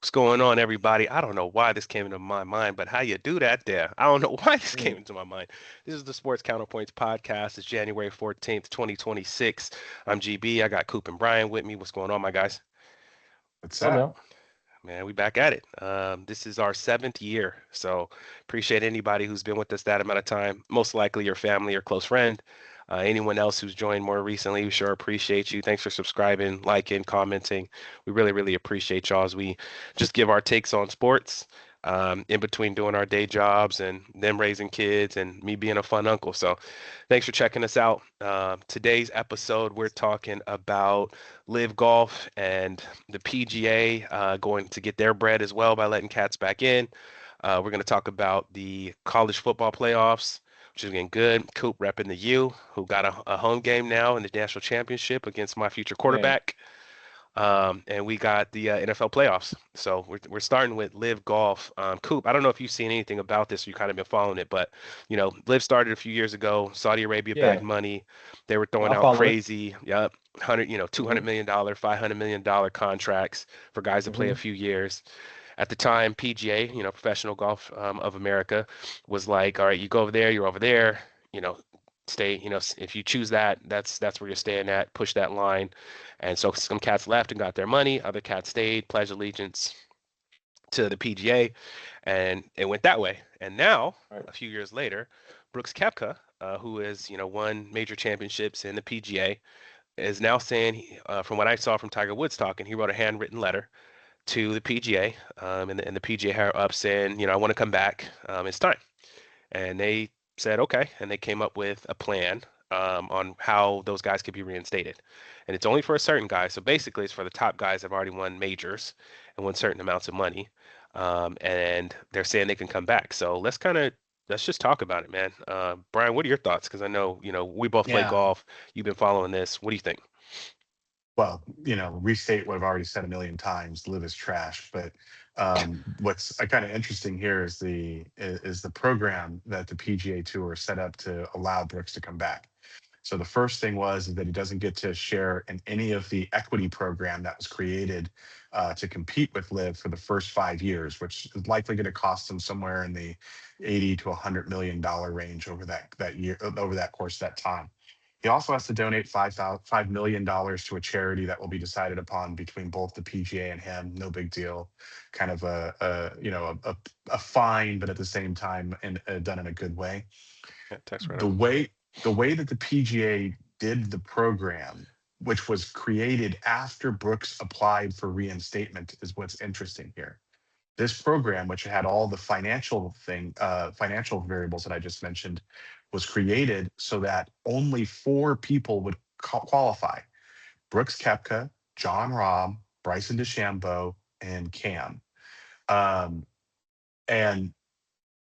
What's going on, everybody? I don't know why this came into my mind, but how you do that there? I don't know why this came Mm. into my mind. This is the Sports Counterpoints podcast. It's January 14th, 2026. I'm GB. I got Coop and Brian with me. What's going on, my guys? What's Oh that? no. Man, we back at it. This is our seventh year, so appreciate anybody who's been with us that amount of time. Most likely your family or close friend. Anyone else who's joined more recently, we sure appreciate you. Thanks for subscribing, liking, commenting. We really, really appreciate y'all as we just give our takes on sports in between doing our day jobs and them raising kids and me being a fun uncle. So thanks for checking us out. Today's episode, we're talking about Live Golf and the PGA going to get their bread as well by letting cats back in. We're going to talk about the college football playoffs, which is getting good. Coop repping the U, who got a home game now in the national championship against my future Yeah. quarterback. And we got the NFL playoffs. So we're starting with Live Golf. Coop, I don't know if you've seen anything about this or you kind of been following it, but Live started a few years ago. Saudi Arabia backed Yeah. money. They were throwing I out follow it. crazy, yep, $200 Mm-hmm. million, $500 million contracts for guys to play a Mm-hmm. few years. At the time, PGA, Professional Golf of America, was like, all right, you go over there, you're over there, you know, stay, if you choose that, that's where you're staying at, push that line. And so some cats left and got their money, other cats stayed, pledged allegiance to the PGA, and it went that way. And now, Right. a few years later, Brooks Koepka, who has, won major championships in the PGA, is now saying, from what I saw from Tiger Woods talking, he wrote a handwritten letter to the PGA, and the PGA higher up saying, I want to come back. It's time. And they said, okay. And they came up with a plan on how those guys could be reinstated. And it's only for a certain guy. So basically, it's for the top guys that have already won majors and won certain amounts of money. And they're saying they can come back. So let's just talk about it, man. Brian, what are your thoughts? Because I know, we both play Yeah. golf. You've been following this. What do you think? Well, restate what I've already said a million times. Live is trash. But what's kind of interesting here is the program that the PGA Tour set up to allow Brooks to come back. So the first thing was that he doesn't get to share in any of the equity program that was created to compete with Live for the first 5 years, which is likely going to cost him somewhere in the 80 to $100 million range over that year, over that course of that time. He also has to donate $5 million to a charity that will be decided upon between both the PGA and him. No big deal, kind of a fine, but at the same time, and done in a good way. Yeah, text right The up. way the way that the PGA did the program, which was created after Brooks applied for reinstatement, is what's interesting here. This program, which had all the financial variables that I just mentioned, was created so that only four people would qualify: Brooks Koepka, John Rahm, Bryson DeChambeau, and Cam. Um, and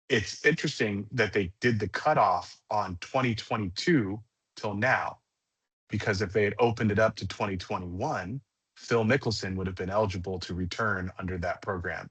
it's interesting that they did the cutoff on 2022 till now, because if they had opened it up to 2021, Phil Mickelson would have been eligible to return under that program.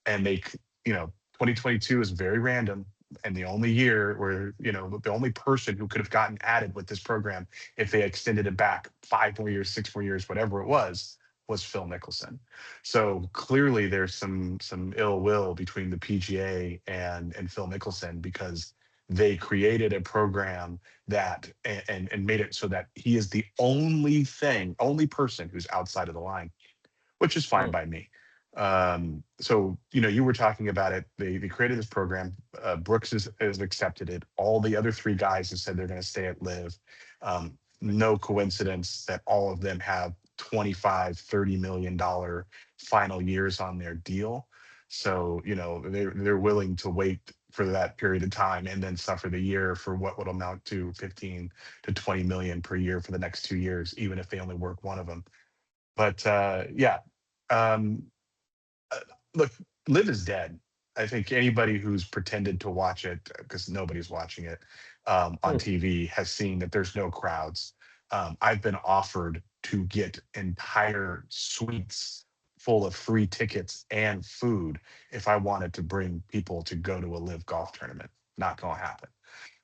And 2022 is very random. And the only year where, the only person who could have gotten added with this program, if they extended it back 5 more years, 6 more years, whatever it was Phil Mickelson. So clearly there's some ill will between the PGA and Phil Mickelson, because they created a program that and made it so that he is the only person who's outside of the line, which is fine Mm. by me. So you were talking about it. They created this program. Brooks has accepted it. All the other three guys have said they're going to stay at Live. No coincidence that all of them have 25-30 million dollar final years on their deal. So they're willing to wait for that period of time and then suffer the year for what would amount to 15 to 20 million per year for the next 2 years, even if they only work one of them. But yeah, um, uh, look, Live is dead. I think anybody who's pretended to watch it, because nobody's watching it on Mm. TV, has seen that there's no crowds. I've been offered to get entire suites full of free tickets and food if I wanted to bring people to go to a Live golf tournament. Not going to happen.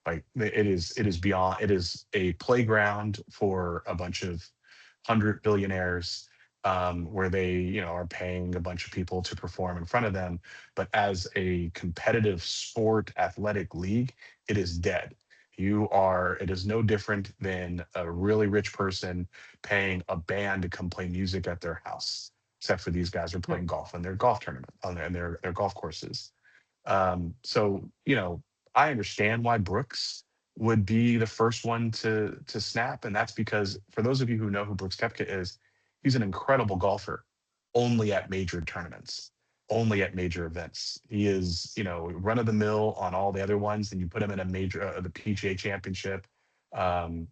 Like, it is beyond. It is a playground for a bunch of 100 billionaires. where they, are paying a bunch of people to perform in front of them. But as a competitive sport athletic league, it is dead. It is no different than a really rich person paying a band to come play music at their house, except for these guys are Hmm. playing golf in their golf tournament on their golf courses. So, I understand why Brooks would be the first one to snap, and that's because for those of you who know who Brooks Koepka is, he's an incredible golfer, only at major tournaments, only at major events. He is, run of the mill on all the other ones, and you put him in a major, the PGA Championship. Um,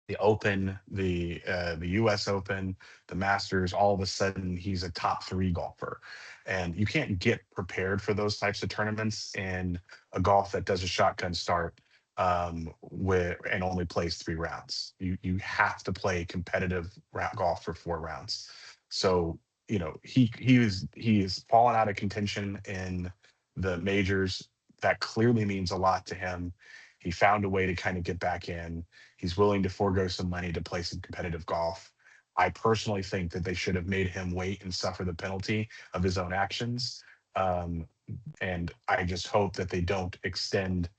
the Open, the U.S. Open, the Masters. All of a sudden, he's a top three golfer, and you can't get prepared for those types of tournaments in a golf that does a shotgun start with and only plays 3 rounds. You have to play competitive golf for 4 rounds. So he is fallen out of contention in the majors. That clearly means a lot to him. He found a way to kind of get back in. He's willing to forego some money to play some competitive golf. I personally think that they should have made him wait and suffer the penalty of his own actions. Um, and I just hope that they don't extend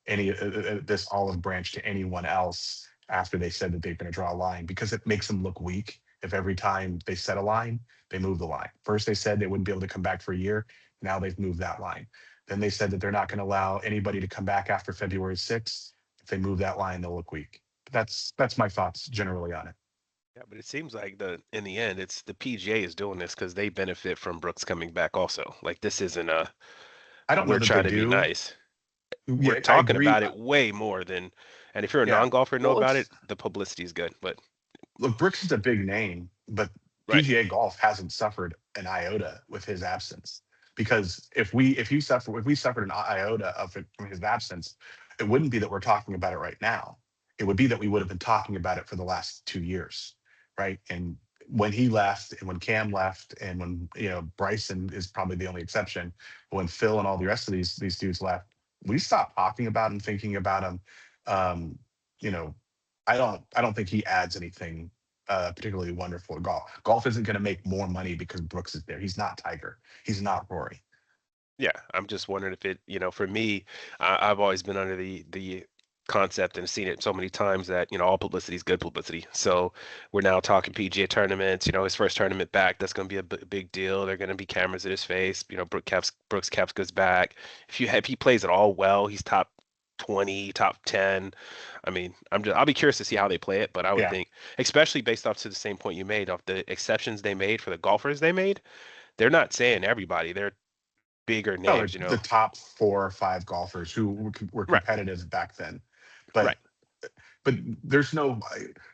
this olive branch to anyone else after they said that they're going to draw a line, because it makes them look weak if every time they set a line, they move the line. First, they said they wouldn't be able to come back for a year. Now they've moved that line. Then they said that they're not going to allow anybody to come back after February 6th. If they move that line, they'll look weak. But that's my thoughts generally on it. Yeah, but it seems like in the end, it's the PGA is doing this because they benefit from Brooks coming back also. Like this isn't a I don't know we're that they trying to be do. nice. We're Yeah, I talking agree. about it way more than, and if you're a Yeah. non-golfer and know Well, about it's it, the publicity is good. But look, Brooks is a big name, but right, PGA Golf hasn't suffered an iota with his absence. Because if we suffered an iota of it from his absence, it wouldn't be that we're talking about it right now. It would be that we would have been talking about it for the last 2 years, right? And when he left, and when Cam left, and when Bryson is probably the only exception, but when Phil and all the rest of these dudes left, we stopped talking about and thinking about him. Um, you know, I don't think he adds anything particularly wonderful to golf. Golf isn't going to make more money because Brooks is there. He's not Tiger. He's not Rory. yeah, I'm just wondering if for me, I've always been under the concept and seen it so many times that all publicity is good publicity. So we're now talking PGA tournaments. His first tournament back, that's going to be a big deal. They're going to be cameras in his face. Brooks Caps goes back. If he plays it all well, he's top 20, top 10. I mean, I'll be curious to see how they play it, but I would Yeah. think, especially based off to the same point you made, off the exceptions they made for the golfers they made, they're not saying everybody. They're bigger No, names, the top 4 or 5 golfers who were Right, competitive back then. But right. but there's no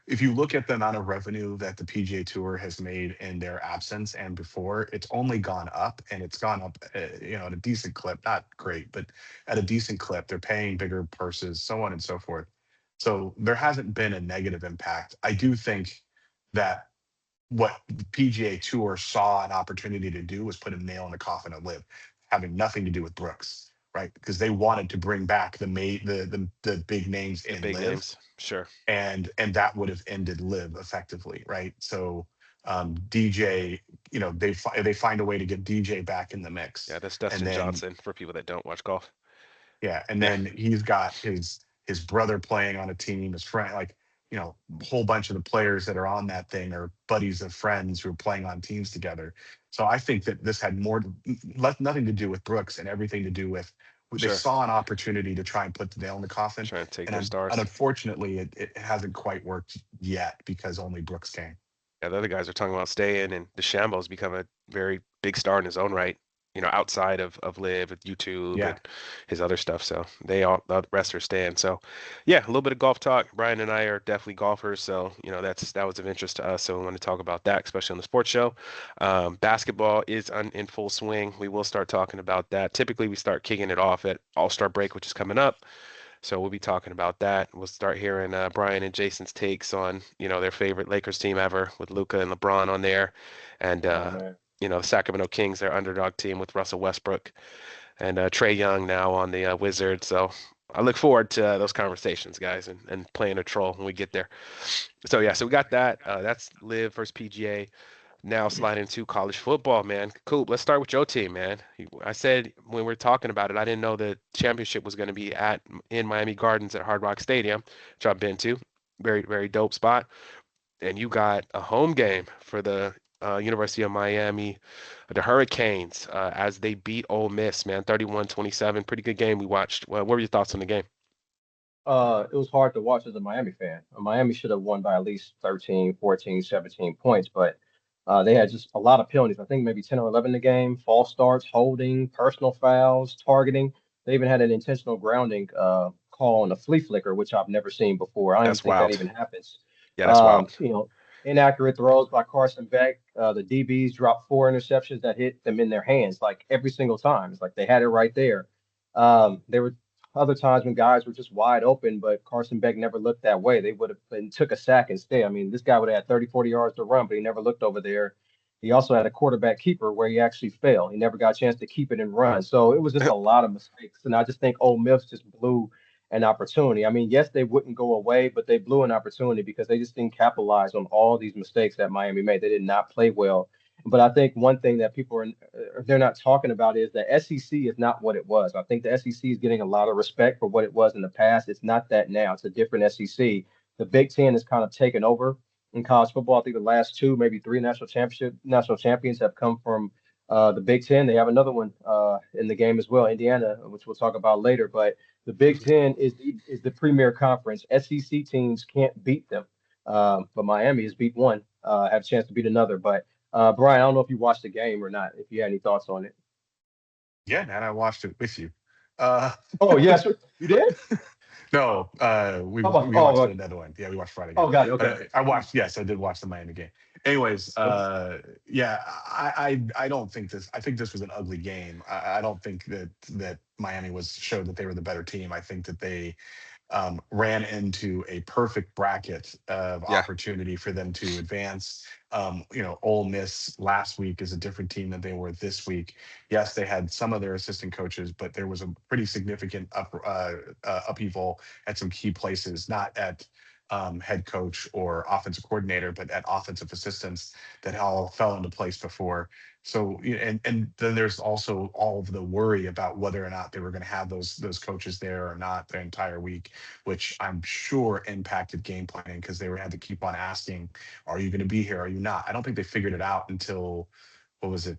if you look at the amount of revenue that the PGA Tour has made in their absence and before, it's only gone up, and it's gone up at a decent clip, not great, but at a decent clip. They're paying bigger purses, so on and so forth. So there hasn't been a negative impact. I do think that what the PGA Tour saw an opportunity to do was put a nail in the coffin of Live, having nothing to do with Brooks, right? Because they wanted to bring back the big names The in big Live, names, sure. and that would have ended Live effectively, right? So DJ, they find a way to get DJ back in the Yeah, mix, that's and Dustin then Johnson for people that don't watch golf. yeah, and Yeah, then he's got his brother playing on a team, his friend, like a whole bunch of the players that are on that thing are buddies of friends who are playing on teams together. So I think that this had nothing to do with Brooks and everything to do with they sure. saw an opportunity to try and put the nail in the coffin, Trying to take and their stars. unfortunately it hasn't quite worked yet because only Brooks came. Yeah, the other guys are talking about staying, and DeChambeau's become a very big star in his own right. Outside of Live with YouTube Yeah. and his other stuff. So the rest are staying. So, yeah, a little bit of golf talk. Brian and I are definitely golfers, so that was of interest to us. So we want to talk about that, especially on the sports show. Basketball is in full swing. We will start talking about that. Typically, we start kicking it off at All-Star break, which is coming up. So we'll be talking about that. We'll start hearing Brian and Jason's takes on, their favorite Lakers team ever with Luca and LeBron on there, and Oh man. the Sacramento Kings, their underdog team with Russell Westbrook and Trey Young now on the Wizards. So I look forward to those conversations, guys, and playing a troll when we get there. So yeah, so we got that. That's Live versus PGA. Now slide into college football, man. Coop, let's start with your team, man. I said when we were talking about it, I didn't know the championship was going to be at in Miami Gardens at Hard Rock Stadium, which I've been to. Very, very dope spot. And you got a home game for the University of Miami, the Hurricanes, as they beat Ole Miss, man, 31-27. Pretty good game we watched. Well, what were your thoughts on the game? It was hard to watch as a Miami fan. Miami should have won by at least 13, 14, 17 points, but they had just a lot of penalties. I think maybe 10 or 11 in the game, false starts, holding, personal fouls, targeting. They even had an intentional grounding call on a flea flicker, which I've never seen before. I don't even That's think that wild. even happens. Yeah, that's wild. You know, inaccurate throws by Carson Beck. The DBs dropped four interceptions that hit them in their hands like every single time. It's like they had it right there. They were other times when guys were just wide open, but Carson Beck never looked that way. They would have been took a sack instead. I mean, this guy would have had 30, 40 yards to run, but he never looked over there. He also had a quarterback keeper where he actually failed. He never got a chance to keep it and run. So it was just a lot of mistakes. And I just think Ole Miss just blew an opportunity. I mean, yes, they wouldn't go away, but they blew an opportunity because they just didn't capitalize on all these mistakes that Miami made. They did not play well. But I think one thing that people are they're not talking about is the SEC is not what it was. I think the SEC is getting a lot of respect for what it was in the past. It's not that now. It's a different SEC. The Big Ten has kind of taken over in college football. I think the last two, maybe three national champions have come from the Big Ten. They have another one in the game as well, Indiana, which we'll talk about later. But the Big Ten is the premier conference. SEC teams can't beat them, but Miami has beat one, have a chance to beat another. But Brian, I don't know if you watched the game or not. If you had any thoughts on it. Yeah, man, I watched it with you. Uh, Oh yes, you did. no, Oh, we watched oh, another one. Yeah, we watched Friday game. oh, got it. Okay. I watched. Yes, I did watch the Miami game. Anyways, Okay. yeah, I don't think this. I think this was an ugly game. I don't think that Miami was showed that they were the better team. I think that they ran into a perfect bracket of Yeah. opportunity for them to advance. Ole Miss last week is a different team than they were this week. Yes, they had some of their assistant coaches, but there was a pretty significant upheaval at some key places, not at head coach or offensive coordinator, but at offensive assistants that all fell into place before. So, and then there's also all of the worry about whether or not they were going to have those coaches there or not the entire week, which I'm sure impacted game planning because they were had to keep on asking, "Are you going to be here? Are you not?" I don't think they figured it out until what was it,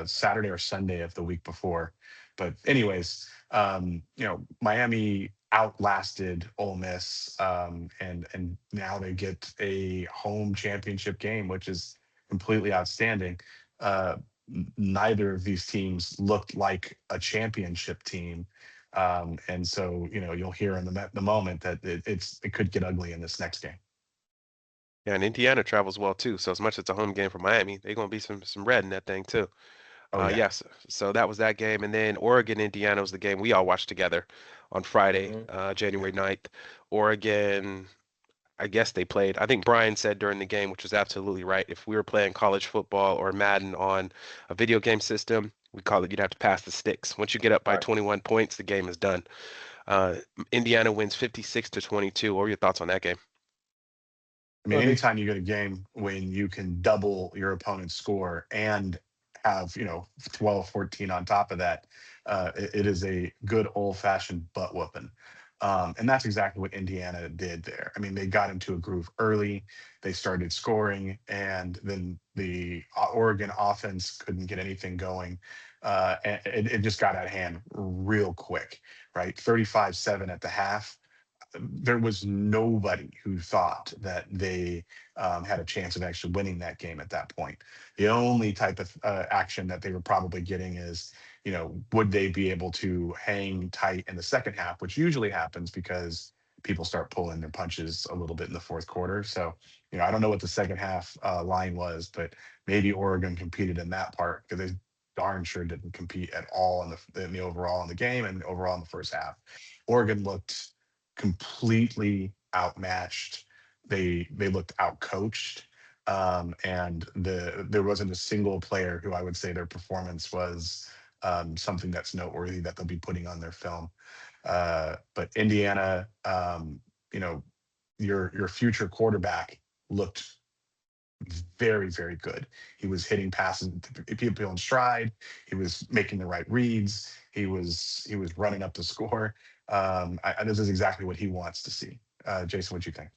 Saturday or Sunday of the week before. But anyways, Miami outlasted Ole Miss, and now they get a home championship game, which is completely outstanding. Uh, Neither of these teams looked like a championship team. And so, you'll hear in the moment that it could get ugly in this next game. Yeah, and Indiana travels well too. So as much as it's a home game for Miami, they're gonna be some red in that thing too. Oh yeah. Yes. So that was that game, and then Oregon Indiana was the game we all watched together on Friday, Hmm. Yeah. January 9th. Oregon, I guess they played. I think Brian said during the game, which was absolutely right. If we were playing college football or Madden on a video game system, we call it you'd have to pass the sticks. Once you get up by Right. 21 points, the game is done. Uh, Indiana wins 56-22. What were your thoughts on that game? I mean, Okay. anytime you get a game when you can double your opponent's score and have, 12, 14 on top of that, it is a good old fashioned butt whooping. And that's exactly what Indiana did there. I mean, they got into a groove early, they started scoring, and then the Oregon offense couldn't get anything going. And it just got out of hand real quick, right? 35-7 at the half. There was nobody who thought that they had a chance of actually winning that game at that point. The only type of action that they were probably getting is, would they be able to hang tight in the second half, which usually happens because people start pulling their punches a little bit in the fourth quarter. So, I don't know what the second half line was, but maybe Oregon competed in that part because they darn sure didn't compete at all in the overall in the game and overall in the first half. Oregon looked completely outmatched. They looked outcoached, and there wasn't a single player who I would say their performance was something that's noteworthy that they'll be putting on their film. But Indiana, you know, your future quarterback looked very, very good. He was hitting passes to people in stride. He was making the right reads. He was running up the score. This is exactly what he wants to see. Jason, what do you think?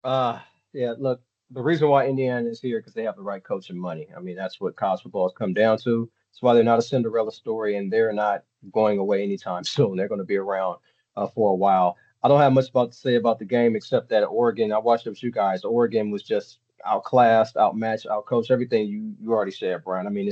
Uh, yeah, look, the reason why Indiana is here because they have the right coach and money. I mean, that's what college football has come down to. That's why they're not a Cinderella story and they're not going away anytime soon. They're going to be around for a while. I don't have much about to say about the game except that Oregon, I watched it with you guys. Oregon was just outclassed, outmatched, outcoached, everything you already said, Brian. I mean,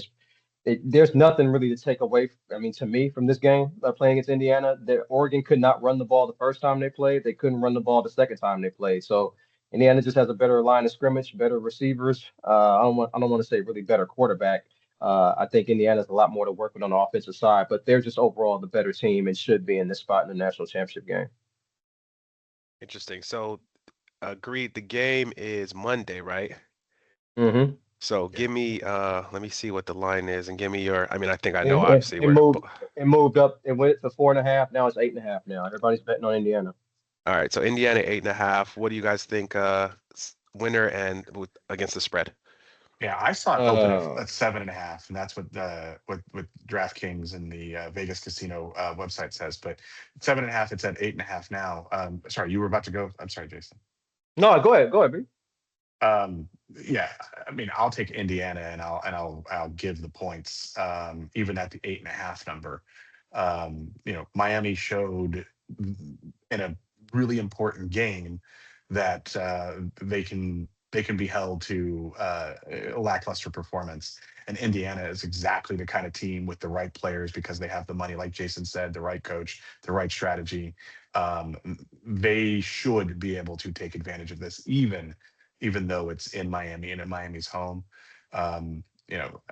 there's nothing really to take away. I mean, to me, from this game playing against Indiana, Oregon could not run the ball the first time they played. They couldn't run the ball the second time they played. So Indiana just has a better line of scrimmage, better receivers. I don't want to say really better quarterback. I think Indiana's a lot more to work with on the offensive side, but they're just overall the better team and should be in this spot in the national championship game. Interesting. So agreed. The game is Monday, right? Mm-hmm. So Yeah. give me let me see what the line is and give me your I mean I think I know It, it, obviously it where moved. It moved up. It went to 4.5. Now it's 8.5. Now everybody's betting on Indiana. all right, so Indiana 8.5. What do you guys think winner and against the spread? Yeah, I saw it open Uh, at 7.5, and that's what the what DraftKings and the Vegas casino website says. But 7.5, it's at 8.5 now. Sorry, you were about to go. I'm sorry, Jason. no, go ahead, B. Um, yeah, I mean, I'll take Indiana, and I'll give the points, even at the 8.5 number. Miami showed in a really important game that they can be held to a lackluster performance. And Indiana is exactly the kind of team with the right players because they have the money, like Jason said, the right coach, the right strategy. Um, they should be able to take advantage of this, even though it's in Miami and in Miami's home. Um, you know,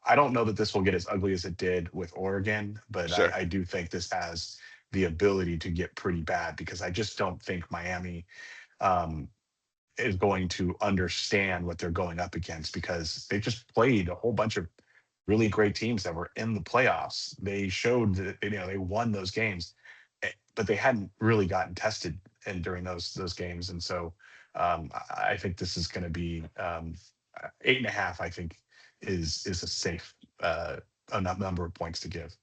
I don't know that this will get as ugly as it did with Oregon, but I, Sure. I do think this has the ability to get pretty bad because I just don't think Miami um, is going to understand what they're going up against because they just played a whole bunch of really great teams that were in the playoffs. They showed that they won those games, but they hadn't really gotten tested and during those games. And so I think this is going to be 8.5. I think is a safe number of points to give.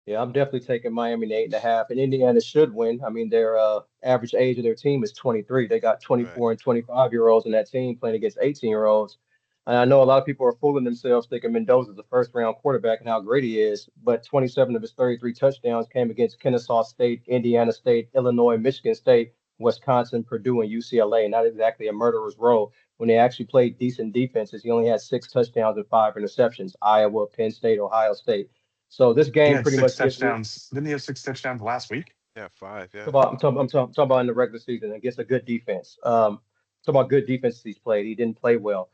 Yeah, I'm definitely taking Miami to 8.5, and Indiana should win. I mean, their average age of their team is 23. They got Right. 24 and 25-year-olds in that team playing against 18-year-olds. And I know a lot of people are fooling themselves thinking Mendoza's a first-round quarterback and how great he is, but 27 of his 33 touchdowns came against Kennesaw State, Indiana State, Illinois, Michigan State, Wisconsin, Purdue, and UCLA. Not exactly a murderer's row. When they actually played decent defenses, he only had 6 touchdowns and 5 interceptions. Iowa, Penn State, Ohio State. So this He game had pretty six much gives me touchdowns. Didn't he have 6 touchdowns last week? Yeah, 5, yeah. I'm talking about in the regular season against a good defense. Talking about good defenses he's played. He didn't play well.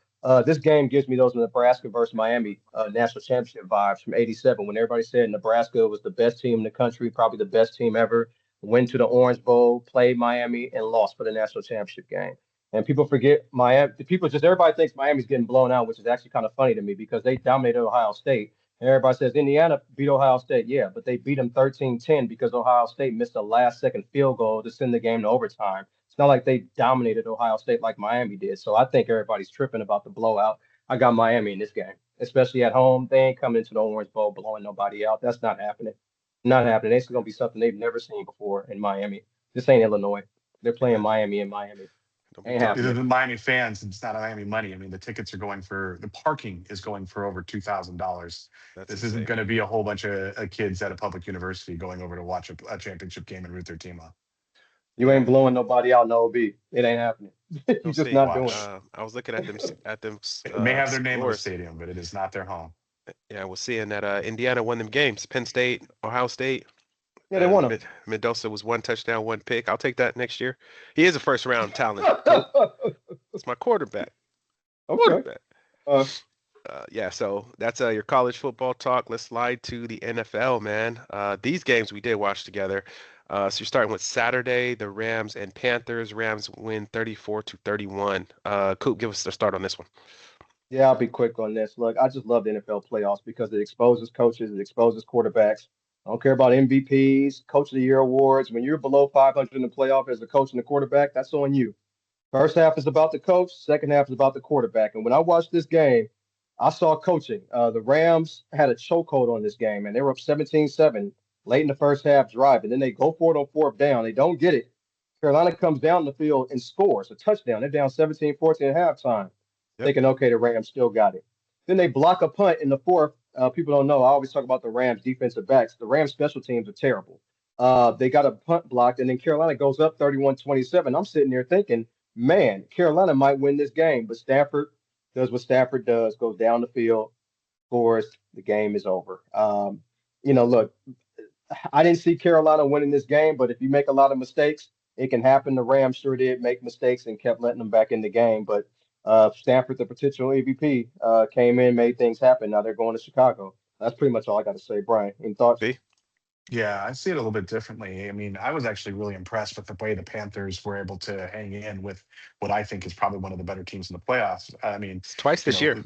This game gives me those Nebraska versus Miami national championship vibes from '87 when everybody said Nebraska was the best team in the country, probably the best team ever. Went to the Orange Bowl, played Miami, and lost for the national championship game. And people forget Miami. People just everybody thinks Miami's getting blown out, which is actually kind of funny to me because they dominated Ohio State. Everybody says Indiana beat Ohio State. Yeah, but they beat them 13-10 because Ohio State missed a last second field goal to send the game to overtime. It's not like they dominated Ohio State like Miami did. So I think everybody's tripping about the blowout. I got Miami in this game, especially at home. They ain't coming into the Orange Bowl blowing nobody out. That's not happening. Not happening. It's going to be something they've never seen before in Miami. This ain't Illinois. They're playing Yeah. Miami in Miami. Don't be Ain't These talking. are happening. the Miami fans. It's not Miami money. I mean, the parking is going for over $2,000. That's This isn't insane. going to be a whole bunch of kids at a public university going over to watch a championship game and root their team on. You Yeah, ain't blowing nobody out in OB. It ain't happening. You're we'll just see. not doing it. Watch. I was looking at them It may have their name on the scores. stadium, but it is not their home. Yeah, we're seeing that Indiana won them games. Penn State, Ohio State, Yeah, they won them. Mendoza was 1 touchdown, 1 pick. I'll take that next year. He is a first round talent. Coop. It's my quarterback. Okay. Quarterback. Uh, Yeah, so that's your college football talk. Let's slide to the NFL, man. These games we did watch together. So you're starting with Saturday, the Rams and Panthers. Rams win 34-31. Coop, give us the start on this one. yeah, I'll be quick on this. Look, I just love the NFL playoffs because it exposes coaches, it exposes quarterbacks. I don't care about MVPs, Coach of the Year awards. When you're below 500 in the playoff as a coach and a quarterback, that's on you. First half is about the coach, second half is about the quarterback. And when I watched this game, I saw coaching. The Rams had a chokehold on this game, and they were up 17-7 late in the first half drive. And then they go for it on fourth down. They don't get it. Carolina comes down the field and scores a touchdown. They're down 17-14 at halftime, Yep. thinking, okay, the Rams still got it. Then they block a punt in the fourth. People don't know. I always talk about the Rams defensive backs. The Rams special teams are terrible. They got a punt blocked, and then Carolina goes up 31-27. I'm sitting there thinking, man, Carolina might win this game, but Stafford does what Stafford does, goes down the field, scores, the game is over. Look, I didn't see Carolina winning this game, but if you make a lot of mistakes, it can happen. The Rams sure did make mistakes and kept letting them back in the game. But Stanford, the potential MVP, came in, made things happen. Now they're going to Chicago. That's pretty much all I got to say, Brian. Any thoughts? B. Yeah, I see it a little bit differently. I mean, I was actually really impressed with the way the Panthers were able to hang in with what I think is probably one of the better teams in the playoffs. I mean, It's twice you this know, year.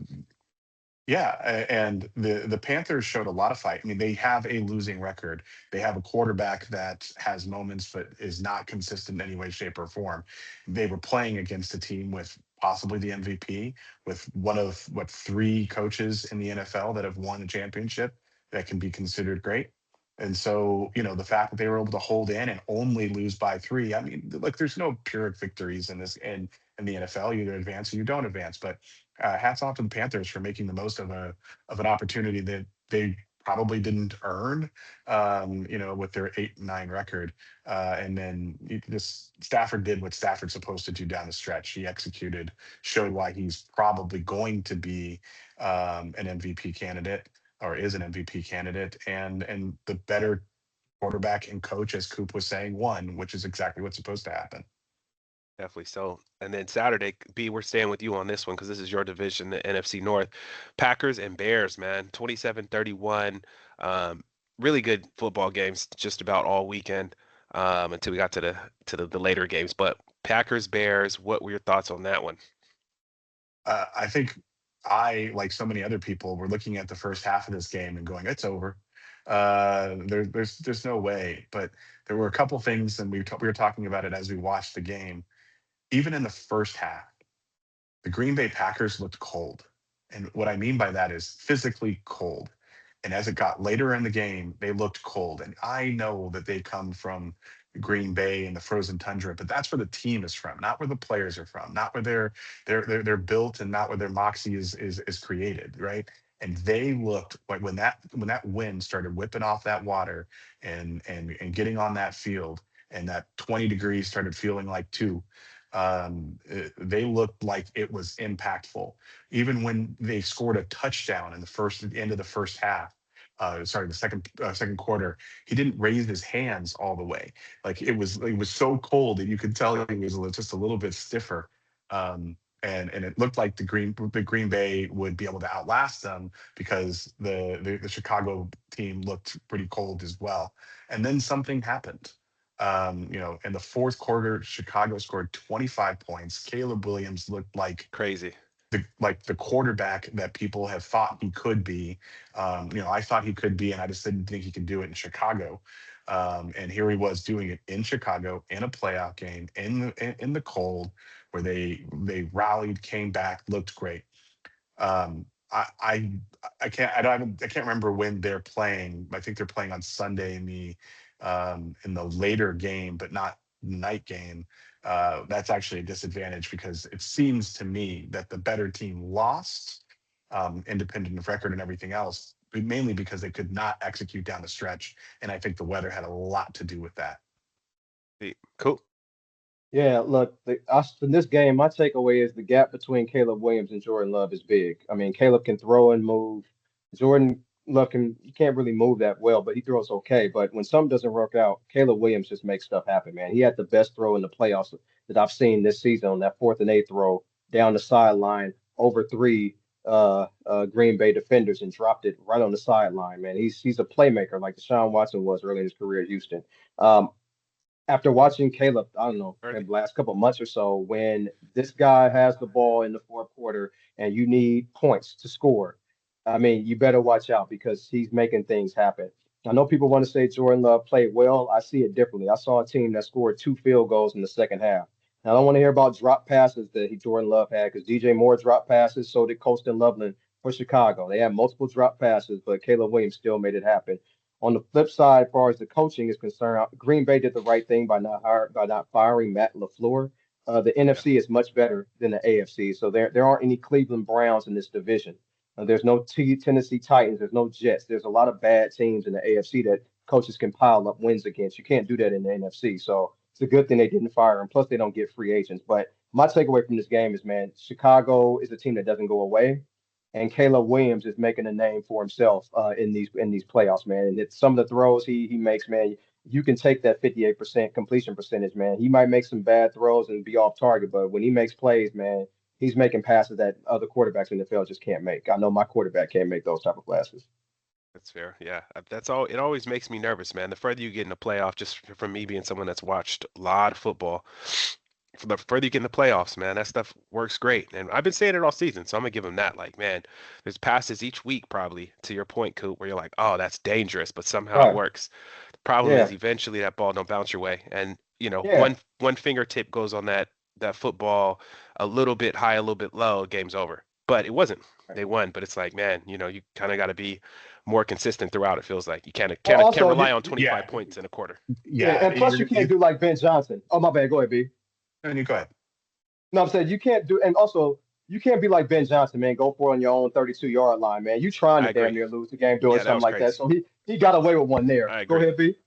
yeah, and the Panthers showed a lot of fight. I mean, they have a losing record. They have a quarterback that has moments but is not consistent in any way, shape, or form. They were playing against a team with possibly the MVP, with one of what three coaches in the NFL that have won a championship that can be considered great. And so, the fact that they were able to hold in and only lose by three, I mean, look, there's no Pyrrhic victories in the NFL. You either advance or you don't advance. But hats off to the Panthers for making the most of an opportunity that they probably didn't earn, with their 8-9 record. And then this Stafford did what Stafford's supposed to do down the stretch. He executed, showed why he's probably going to be an MVP candidate or is an MVP candidate, and the better quarterback and coach, as Coop was saying, won, which is exactly what's supposed to happen. Definitely so. And then Saturday, B, we're staying with you on this one because this is your division, the NFC North. Packers and Bears, man, 27-31. Really good football games just about all weekend until we got to the later games. But Packers, Bears, what were your thoughts on that one? I think I, like so many other people, were looking at the first half of this game and going, "It's over. There's no way." But there were a couple things, and we were talking about it as we watched the game. Even in the first half, the Green Bay Packers looked cold. And what I mean by that is physically cold. And as it got later in the game, they looked cold. And I know that they come from Green Bay and the frozen tundra, but that's where the team is from, not where the players are from, not where they're built, and not where their moxie is created, right? And they looked like when that wind started whipping off that water and getting on that field, and that 20 degrees started feeling like two. They looked like it was impactful. Even when they scored a touchdown in the end of the first half, sorry, the second quarter, he didn't raise his hands all the way. Like it was so cold that you could tell he was just a little bit stiffer. And it looked like the Green Bay would be able to outlast them because the Chicago team looked pretty cold as well. And then something happened. In the fourth quarter, Chicago scored 25 points. Caleb Williams looked Crazy. the quarterback that people have thought he could be. I thought he could be, and I just didn't think he could do it in Chicago. And here he was doing it in Chicago in a playoff game in the cold, where they rallied, came back, looked great. Um, I can't remember when they're playing. I think they're playing on Sunday in the later game, but not night game. That's actually a disadvantage because it seems to me that the better team lost, independent of record and everything else, but mainly because they could not execute down the stretch, and I think the weather had a lot to do with that. Cool. Yeah, look, us in this game, my takeaway is the gap between Caleb Williams and Jordan Love is big. I mean, Caleb can throw and move. Jordan Love he can't really move that well, but he throws okay. But when something doesn't work out, Caleb Williams just makes stuff happen, man. He had the best throw in the playoffs that I've seen this season on that fourth and eighth throw down the sideline over three Green Bay defenders and dropped it right on the sideline, man. He's a playmaker like Deshaun Watson was early in his career at Houston. Um, After watching Caleb, I don't know, Right. maybe the last couple of months or so, when this guy has the ball in the fourth quarter and you need points to score, I mean, you better watch out because he's making things happen. I know people want to say Jordan Love played well. I see it differently. I saw a team that scored two field goals in the second half. I don't want to hear about drop passes that Jordan Love had because DJ Moore dropped passes, so did Colston Loveland for Chicago. They had multiple drop passes, but Caleb Williams still made it happen. On the flip side, as far as the coaching is concerned, Green Bay did the right thing by not firing Matt LaFleur. The Yeah. NFC is much better than the AFC, so there aren't any Cleveland Browns in this division. There's no Tennessee Titans. There's no Jets. There's a lot of bad teams in the AFC that coaches can pile up wins against. You can't do that in the NFC. So it's a good thing they didn't fire him. Plus, they don't get free agents. But my takeaway from this game is, man, Chicago is a team that doesn't go away, and Caleb Williams is making a name for himself in these playoffs, man. And it's some of the throws he makes, man. You can take that 58% completion percentage, man. He might make some bad throws and be off target, but when he makes plays, man, he's making passes that other quarterbacks in the field just can't make. I know my quarterback can't make those type of passes. That's fair. Yeah, that's all. It always makes me nervous, man. The further you get in the playoff, just from me being someone that's watched a lot of football, for the further you get in the playoffs, man, that stuff works great. And I've been saying it all season, so I'm gonna give him that. Like, man, there's passes each week, probably to your point, Coop, where you're like, oh, that's dangerous, but somehow it Right. works. The problem is Yeah. eventually that ball don't bounce your way, and Yeah. one fingertip goes on that football a little bit high, a little bit low, game's over. But it wasn't. They won, but it's like, man, you kind of got to be more consistent throughout. It feels like you can't Well, can't also, rely on Yeah, 25 points in a quarter. yeah, yeah. and plus you can't do like Ben Johnson. Oh, my bad. Go ahead, B. And you go ahead. No, I'm saying you can't do, and also you can't be like Ben Johnson, man. Go for it on your own 32-yard line, man. You trying I to damn agree. near lose the game doing Yeah, that something was like that. crazy. So he got away with one there. I Go agree. ahead, B.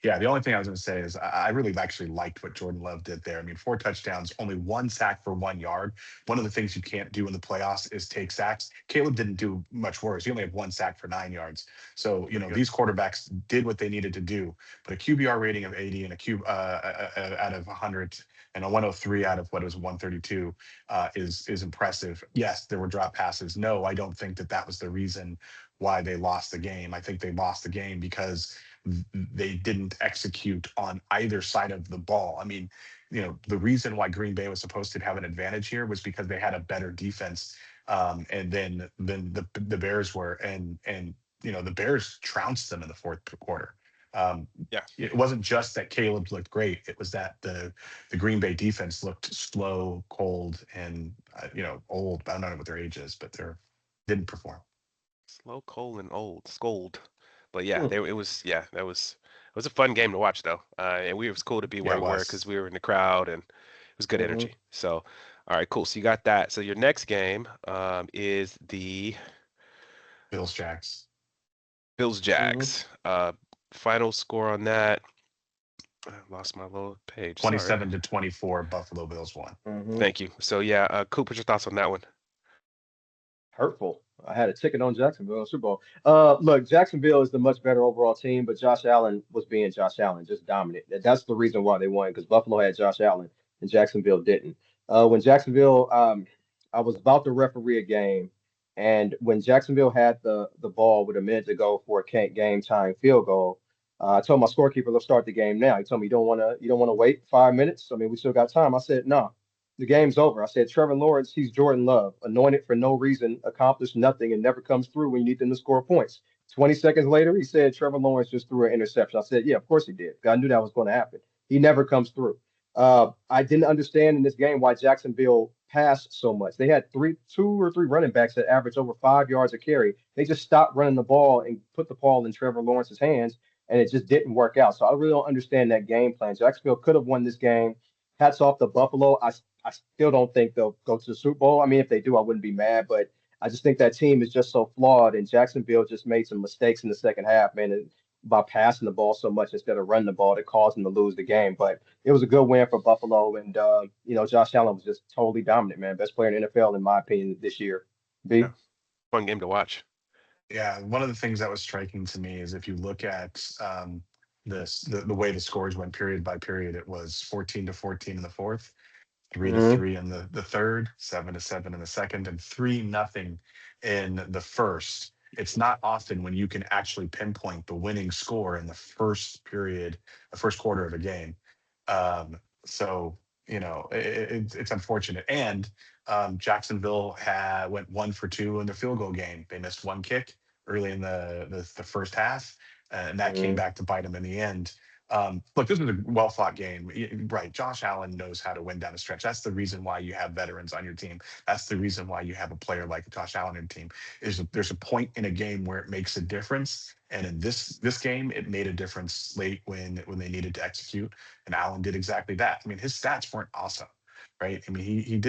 Yeah, the only thing I was going to say is I really actually liked what Jordan Love did there. I mean, 4 touchdowns, only one sack for 1 yard. One of the things you can't do in the playoffs is take sacks. Caleb didn't do much worse. He only had one sack for 9 yards. So, Pretty good. these quarterbacks did what they needed to do. But a QBR rating of 80 and a cube out of 100 and a 103 out of what was 132 is impressive. Yes, there were drop passes. No, I don't think that that was the reason why they lost the game. I think they lost the game because they didn't execute on either side of the ball. I mean, the reason why Green Bay was supposed to have an advantage here was because they had a better defense, and then the Bears were, and the Bears trounced them in the fourth quarter. Um, Yeah. it wasn't just that Caleb looked great; it was that the Green Bay defense looked slow, cold, and old. I don't know what their age is, but they didn't perform. Slow, cold, and old. Scold. But yeah, Hmm. it was it was a fun game to watch though. And it was cool to be Yeah, where it we were because was. we were in the crowd and it was good Hmm. energy. So, all right, cool. So you got that. So your next game is the Bills Jacks. Bills Hmm. Jags. Final score on that. I lost my little page. Sorry. 27-24, Buffalo Bills won. Hmm. Thank you. So yeah, Coop, what's your thoughts on that one? Hurtful. I had a ticket on Jacksonville in Super Bowl. Look, Jacksonville is the much better overall team, but Josh Allen was being Josh Allen, just dominant. That's the reason why they won because Buffalo had Josh Allen and Jacksonville didn't. When Jacksonville, I was about to referee a game, and when Jacksonville had the ball with a minute to go for a game time field goal, I told my scorekeeper, "Let's start the game now." He told me, you don't want to wait 5 minutes. I mean, we still got time." I said, "No, the game's over." I said, Trevor Lawrence, he's Jordan Love, anointed for no reason, accomplished nothing, and never comes through when you need them to score points. 20 seconds later, he said, Trevor Lawrence just threw an interception. I said, yeah, of course he did. I knew that was going to happen. He never comes through. I didn't understand in this game why Jacksonville passed so much. They had two or three running backs that averaged over 5 yards a carry. They just stopped running the ball and put the ball in Trevor Lawrence's hands, and it just didn't work out. So I really don't understand that game plan. Jacksonville could have won this game. Hats off to Buffalo. I still don't think they'll go to the Super Bowl. I mean, if they do, I wouldn't be mad, but I just think that team is just so flawed, and Jacksonville just made some mistakes in the second half, man, by passing the ball so much instead of running the ball that caused them to lose the game. But it was a good win for Buffalo, and Josh Allen was just totally dominant, man. Best player in the NFL in my opinion this year. Yeah, B. fun game to watch. Yeah, one of the things that was striking to me is if you look at the way the scores went period by period, it was 14-14 in the fourth, 3 to Mm-hmm. 3 in the third, 7-7 in the second, and 3-0 in the first. It's not often when you can actually pinpoint the winning score in the first period, the first quarter of a game. So it's unfortunate. And Jacksonville went 1 for 2 in the field goal game. They missed one kick early in the first half, and that came Mm-hmm. back to bite them in the end. Look, this was a well fought game, right? Josh Allen knows how to win down the stretch. That's the reason why you have veterans on your team. That's the reason why you have a player like Josh Allen on your team. There's a point in a game where it makes a difference, and in this game, it made a difference late when they needed to execute, and Allen did exactly that. I mean, his stats weren't awesome, right? I mean, he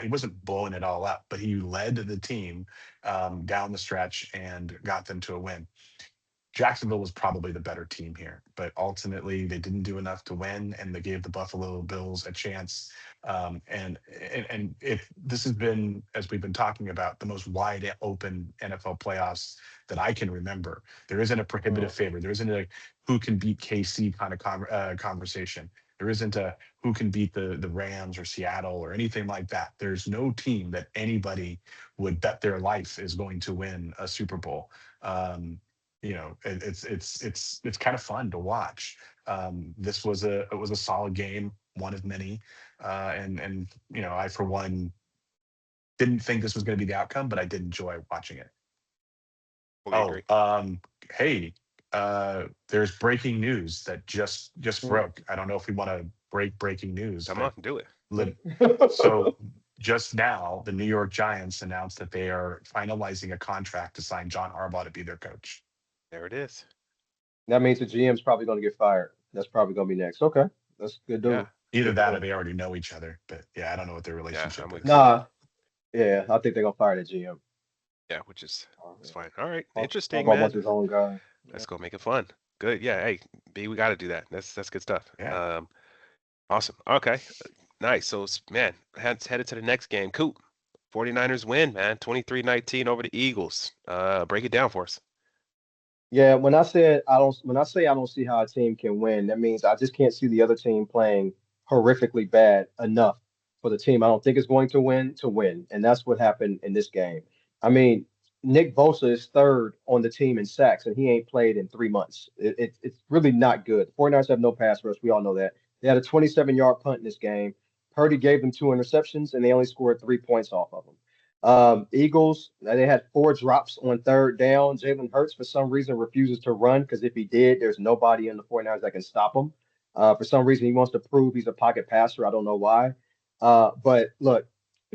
wasn't blowing it all up, but he led the team down the stretch and got them to a win. Jacksonville was probably the better team here, but ultimately they didn't do enough to win, and they gave the Buffalo Bills a chance. And if this has been, as we've been talking about, the most wide open NFL playoffs that I can remember. There isn't a prohibitive favor. There isn't a who can beat KC kind of conversation. There isn't a who can beat the Rams or Seattle or anything like that. There's no team that anybody would bet their life is going to win a Super Bowl. It's kind of fun to watch. This was a solid game, one of many, and I for one didn't think this was going to be the outcome, but I did enjoy watching it. Fully agree. Hey, there's breaking news that just broke. I don't know if we want to break breaking news. Come on, do it. So just now, the New York Giants announced that they are finalizing a contract to sign John Harbaugh to be their coach. There it is. That means the GM's probably going to get fired. That's probably going to be next. Okay, that's good Yeah. news. Either that or they already know each other. But yeah, I don't know what their Yeah, relationship I'm is. with you. Nah, yeah, I think they're gonna fire the GM. Yeah, which is Oh, it's yeah. fine. All right, interesting, Harbaugh man. wants his own guy. Yeah. Let's go make it fun. Good. Yeah. Hey, B, we got to do that. That's good stuff. Yeah. Awesome. Okay. Nice. So, man, headed to the next game. Coop. 49ers win, man. 23-19 over the Eagles. Break it down for us. Yeah, when I say I don't see how a team can win, that means I just can't see the other team playing horrifically bad enough for the team I don't think is going to win. And that's what happened in this game. I mean, Nick Bosa is third on the team in sacks, and he ain't played in 3 months. It's really not good. The 49ers have no pass rush. We all know that. They had a 27-yard punt in this game. Purdy gave them 2 interceptions, and they only scored 3 points off of them. Eagles, they had 4 drops on third down. Jalen Hurts, for some reason, refuses to run because if he did, there's nobody in the 49ers that can stop him. For some reason, he wants to prove he's a pocket passer. I don't know why. But look,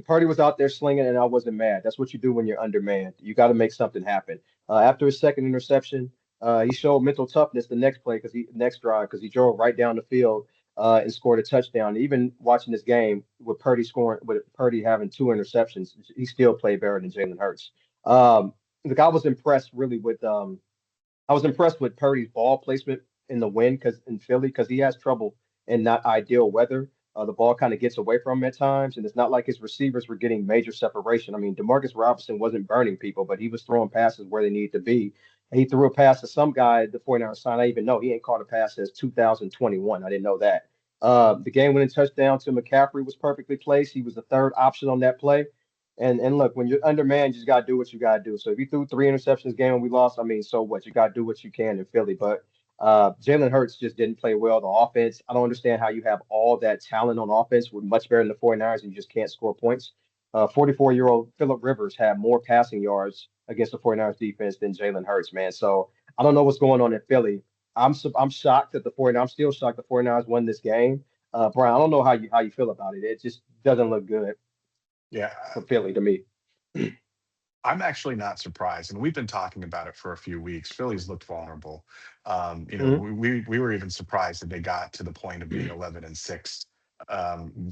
Purdy was out there slinging, and I wasn't mad. That's what you do when you're undermanned. You got to make something happen. After his second interception, he showed mental toughness the next play next drive because he drove right down the field and scored a touchdown. Even watching this game with Purdy having 2 interceptions, he still played better than Jalen Hurts. Look, I was impressed with Purdy's ball placement in the wind because in Philly because he has trouble in not ideal weather. The ball kind of gets away from him at times, and it's not like his receivers were getting major separation. I mean, Demarcus Robinson wasn't burning people, but he was throwing passes where they needed to be. And he threw a pass to some guy at the 49ers sign. I even know he ain't caught a pass since 2021. I didn't know that. The game winning touchdown to McCaffrey was perfectly placed. He was the third option on that play. And look, when you're undermanned, you just gotta do what you gotta do. So if you threw 3 interceptions game and we lost, I mean, so what? You gotta do what you can in Philly. But Jalen Hurts just didn't play well. The offense, I don't understand how you have all that talent on offense with much better than the 49ers and you just can't score points. 44-year-old Philip Rivers had more passing yards against the 49ers defense than Jalen Hurts, man. So I don't know what's going on in Philly. I'm shocked that the 49ers, I'm still shocked the 49ers won this game. Brian, I don't know how you feel about it. It just doesn't look good Yeah. for Philly to me. I'm actually not surprised, and we've been talking about it for a few weeks. Phillies looked vulnerable. Mhm. We were even surprised that they got to the point of being 11-6,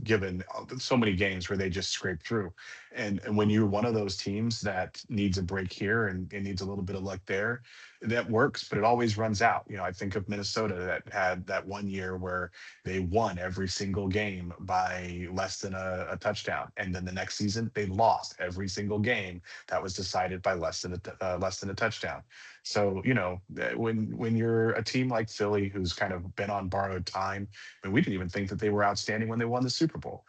given so many games where they just scraped through. And when you're one of those teams that needs a break here and needs a little bit of luck there, that works, but it always runs out. I think of Minnesota that had that one year where they won every single game by less than a touchdown, and then the next season they lost every single game that was decided by less than a touchdown. So when you're a team like Philly, who's kind of been on borrowed time, I mean, we didn't even think that they were outstanding when they won the Super Bowl.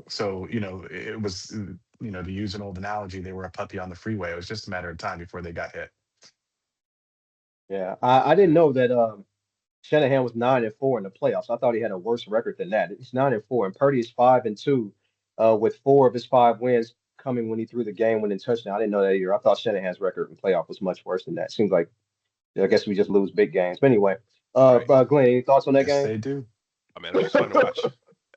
So it was to use an old analogy, they were a puppy on the freeway. It was just a matter of time before they got hit. Yeah, I didn't know that Shanahan was 9-4 in the playoffs. I thought he had a worse record than that. He's 9-4, and Purdy is 5-2, with 4 of his 5 wins coming when he threw the game-winning touchdown. I didn't know that either. I thought Shanahan's record in playoff was much worse than that. Seems like I guess we just lose big games. But anyway, Right. Glenn, any thoughts on that Yes, game? they do. I mean, it was just fun to watch.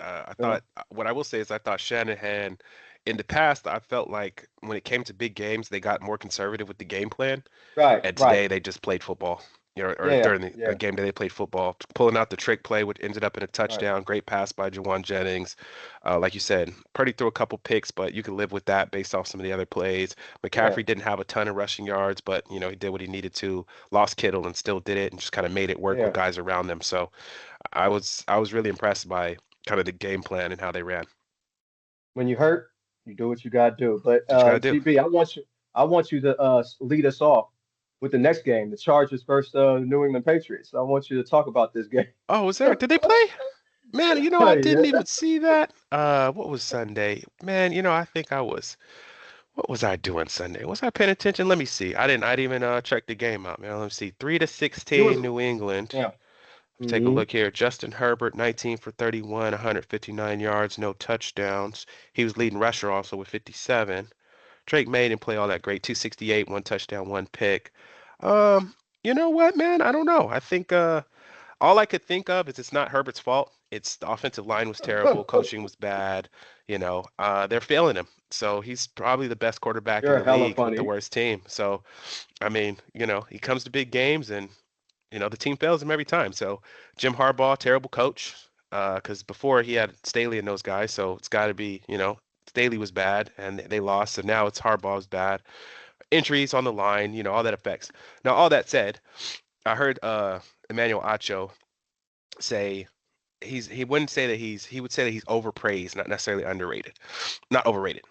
I Yeah. thought what I will say is I thought Shanahan in the past I felt like when it came to big games they got more conservative with the game plan. Right, And right. today they just played football. Or Yeah, during the yeah, game day they played football, pulling out the trick play, which ended up in a right. touchdown. Great pass by Jawan Jennings. Like you said, Purdy threw a couple picks, but you could live with that based off some of the other plays. Yeah, McCaffrey didn't have a ton of rushing yards, but he did what he needed to. Lost Kittle and still did it, and just kind of made it work with yeah. guys around them. So I was really impressed by kind of the game plan and how they ran. When you hurt, you do what you gotta do. But What you gotta do. GB, I want you to lead us off with the next game, the Chargers versus the New England Patriots. I want you to talk about this game. Oh, was there? Did they play? Man, I Yeah. didn't even see that. What was Sunday? Man, I think I was. What was I doing Sunday? Was I paying attention? Let me see. I didn't even check the game out, man. Let me see. 3 to You was 16 New England. yeah. Take a Hmm. look here. Justin Herbert, 19 for 31, 159 yards, no touchdowns. He was leading rusher also with 57. Drake May didn't play all that great. 268, one touchdown, one pick. You know what, man? I don't know. I think all I could think of is it's not Herbert's fault. It's the offensive line was terrible, coaching was bad. They're failing him. So he's probably the best quarterback in You're the hella league with the funny. worst team. So I mean, he comes to big games and the team fails him every time. So Jim Harbaugh, terrible coach. Because before he had Staley and those guys, so it's got to be, Staley was bad and they lost, so now it's Harbaugh's bad. Injuries on the line, all that affects. Now, all that said, I heard Emmanuel Acho say he wouldn't say that he would say that he's overpraised, not necessarily underrated, not overrated,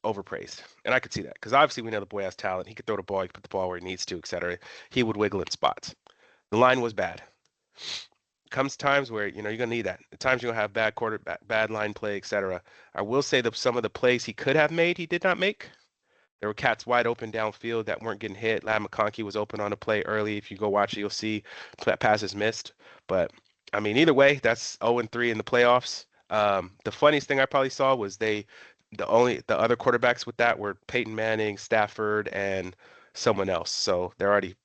overpraised, and I could see that because obviously we know the boy has talent. He could throw the ball, he could put the ball where he needs to, etc. He would wiggle in spots. The line was bad. Comes times where you're gonna need that. At times you're gonna have bad quarterback, bad line play, etc. I will say that some of the plays he could have made, he did not make. There were cats wide open downfield that weren't getting hit. Lad McConkey was open on a play early. If you go watch it, you'll see passes missed. But I mean, either way, that's 0-3 in the playoffs. The funniest thing I probably saw was the other quarterbacks with that were Peyton Manning, Stafford, and someone else. So they're already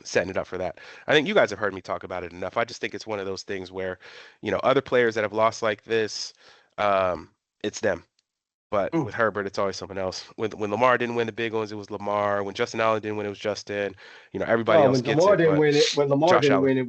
setting it up for that. I think you guys have heard me talk about it enough. I just think it's one of those things where, other players that have lost like this, it's them. But Ooh, with Herbert, it's always someone else. When Lamar didn't win the big ones, it was Lamar. When Justin Allen didn't win, it was Justin. Everybody No, else gets it, but When Lamar Josh didn't Allen. win, it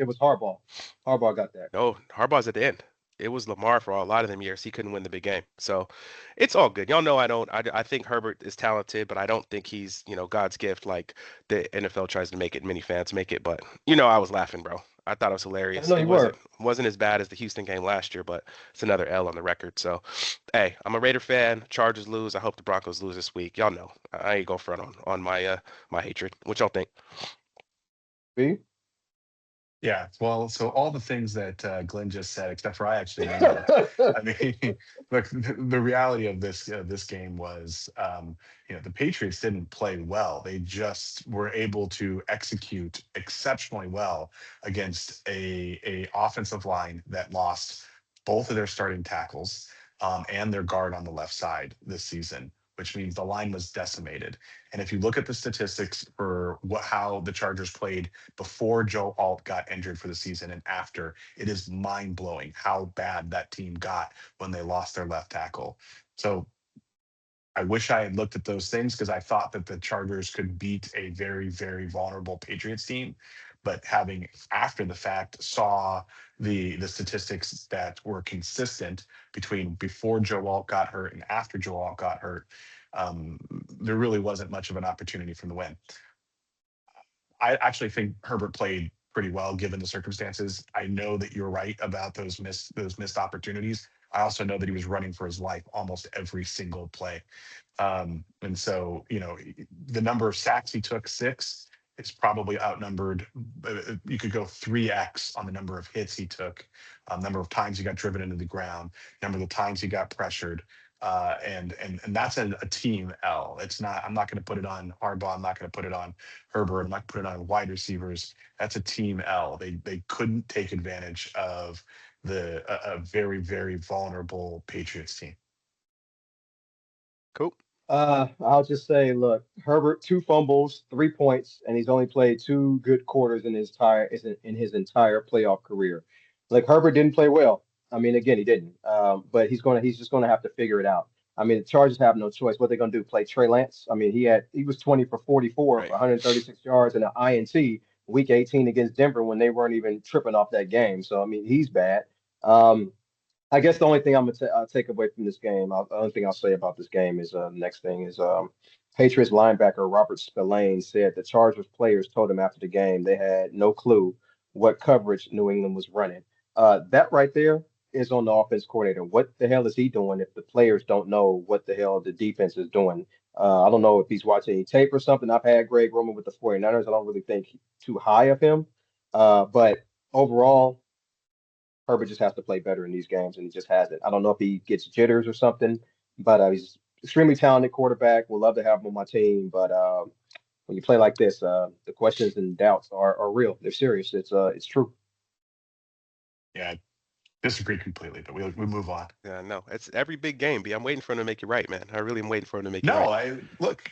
was Harbaugh. Harbaugh got that. No, Harbaugh's at the end. It was Lamar for a lot of them years. He couldn't win the big game. So it's all good. Y'all know I don't. I think Herbert is talented, but I don't think he's God's gift like the NFL tries to make it. Many fans make it, but I was laughing, bro. I thought it was I hilarious. know It you wasn't were. wasn't as bad as the Houston game last year, but it's another L on the record. So, hey, I'm a Raider fan. Chargers lose. I hope the Broncos lose this week. Y'all know I ain't go front on my hatred. What y'all think? B. yeah. Well, so all the things that Glenn just said, except for I actually named it. I mean, look, the reality of this game was, the Patriots didn't play well. They just were able to execute exceptionally well against a offensive line that lost both of their starting tackles and their guard on the left side this season, which means the line was decimated. And if you look at the statistics for how the Chargers played before Joe Alt got injured for the season and after, it is mind blowing how bad that team got when they lost their left tackle. So I wish I had looked at those things because I thought that the Chargers could beat a very, very vulnerable Patriots team. But having after the fact saw the statistics that were consistent between before Joe Alt got hurt and after Joe Alt got hurt, there really wasn't much of an opportunity from the win. I actually think Herbert played pretty well given the circumstances. I know that you're right about those missed opportunities. I also know that he was running for his life almost every single play. And so, the number of sacks he took, six, is probably outnumbered. You could go 3x on the number of hits he took, number of times he got driven into the ground, number of the times he got pressured. And that's a team L. It's not. I'm not going to put it on Harbaugh. I'm not going to put it on Herbert. I'm not going to put it on wide receivers. That's a team L. They couldn't take advantage of a very, very vulnerable Patriots team. Cool. I'll just say, look, Herbert 2 fumbles, 3 points, and he's only played 2 good quarters in his entire playoff career. Like Herbert didn't play well. I mean, again, he didn't. But he's just gonna have to figure it out. I mean, the Chargers have no choice. What they're gonna do? Play Trey Lance? I mean, he was 20 for 44 for Right. 136 yards and an INT week 18 against Denver when they weren't even tripping off that game. So I mean, he's bad. Um, I guess the only thing I'll take away from this game, the only thing I'll say about this game is next thing is Patriots linebacker Robert Spillane said the Chargers players told him after the game they had no clue what coverage New England was running. That right there is on the offense coordinator. What the hell is he doing if the players don't know what the hell the defense is doing? I don't know if he's watching any tape or something. I've had Greg Roman with the 49ers. I don't really think too high of him. But overall, Herbert just has to play better in these games, and he just hasn't. I don't know if he gets jitters or something, but he's extremely talented quarterback. We'll love to have him on my team, but when you play like this, the questions and doubts are real. They're serious. It's true. Yeah, disagree completely, but we move on. Yeah, no, it's every big game. B. I'm waiting for him to make it right, man. I really am waiting for him to make it No, right. I look,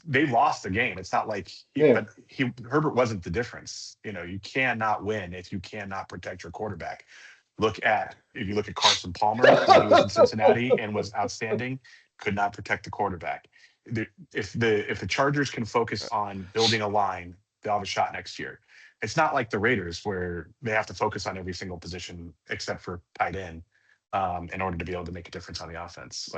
they lost the game. It's not like Yeah. but Herbert wasn't the difference. You cannot win if you cannot protect your quarterback. If you look at Carson Palmer when he was in Cincinnati and was outstanding, could not protect the quarterback. If the Chargers can focus on building a line, they'll have a shot next year. It's not like the Raiders where they have to focus on every single position except for tight end in order to be able to make a difference on the offense.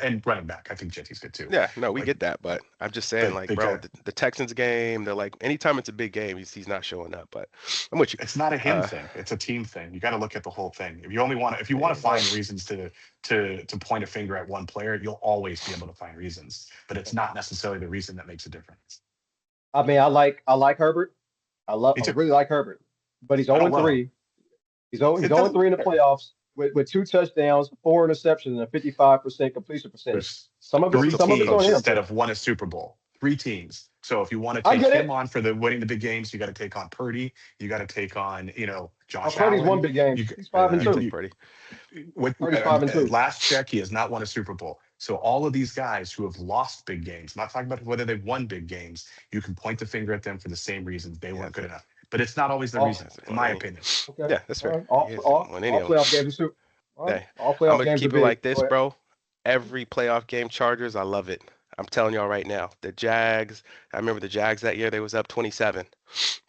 And running back. I think Jetty's good too. Yeah, no, we Like get that, but I'm just saying, they like, they bro, got the Texans game, they're like, anytime it's a big game, he's not showing up. But I'm with you. it's not a him Uh, thing. It's a team thing. You got to look at the whole thing. If you want to yeah, Well, find reasons to point a finger at one player, you'll always be able to find reasons. But it's not necessarily the reason that makes a difference. I mean, I like Herbert. Me I too. really like Herbert, but he's I 0 don't love him. 3. He's It 0 doesn't 3 in the matter. playoffs with 2 touchdowns, 4 interceptions, and a 55% completion percentage. There's Some of it's it, three the some of it's on teams him. coaches. that have won a Super Bowl. Three teams. So if you want to I take get him it. on for the winning the big games, you got to take on Purdy. You got to take on Josh Purdy's won Allen. big games. You He's Yeah, five and I you, two. take you Purdy. with Purdy's 5 and 2. last check, he has not won a Super Bowl. So all of these guys who have lost big games, I'm not talking about whether they've won big games, you can point the finger at them for the same reasons they He weren't good hasn't. enough. But it's not always the All, He reason, hasn't in won my any. opinion. okay. Yeah, that's All fair. right. He hasn't won any All of them. playoff games are super. All right. Hey, All I'm playoff gonna games are keep it big. like this, Go ahead. bro. Every playoff game, Chargers, I love it. I'm telling y'all right now, the Jags. I remember the Jags that year; they was up 27.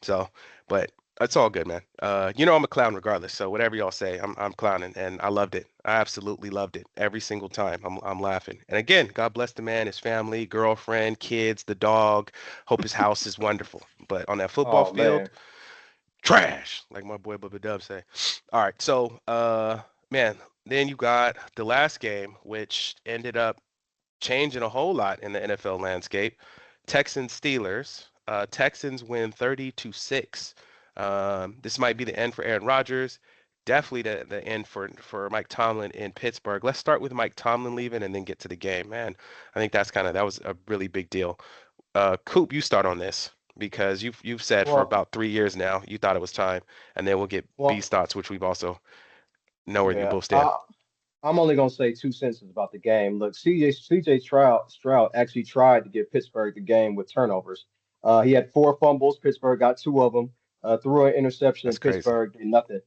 So, but it's all good, man. I'm a clown regardless. So whatever y'all say, I'm clowning, and I loved it. I absolutely loved it every single time. I'm laughing. And again, God bless the man, his family, girlfriend, kids, the dog. Hope his house is wonderful. But on that football Oh field, man. trash, like my boy Bubba Dub say. All right, so man, then you got the last game, which ended up changing a whole lot in the NFL landscape. Texans Steelers. Texans win 30-6. This might be the end for Aaron Rodgers. Definitely the end for Mike Tomlin in Pittsburgh. Let's start with Mike Tomlin leaving and then get to the game. Man, I think that was a really big deal. Coop, you start on this because you've said for Well, about 3 years now you thought it was time, and then we'll get B's well, thoughts, which we've also know where you yeah. both stand. I'm only gonna say 2 sentences about the game. Look, CJ Stroud actually tried to give Pittsburgh the game with turnovers. He had 4 fumbles. Pittsburgh got 2 of them. Threw an interception, That's and crazy. Pittsburgh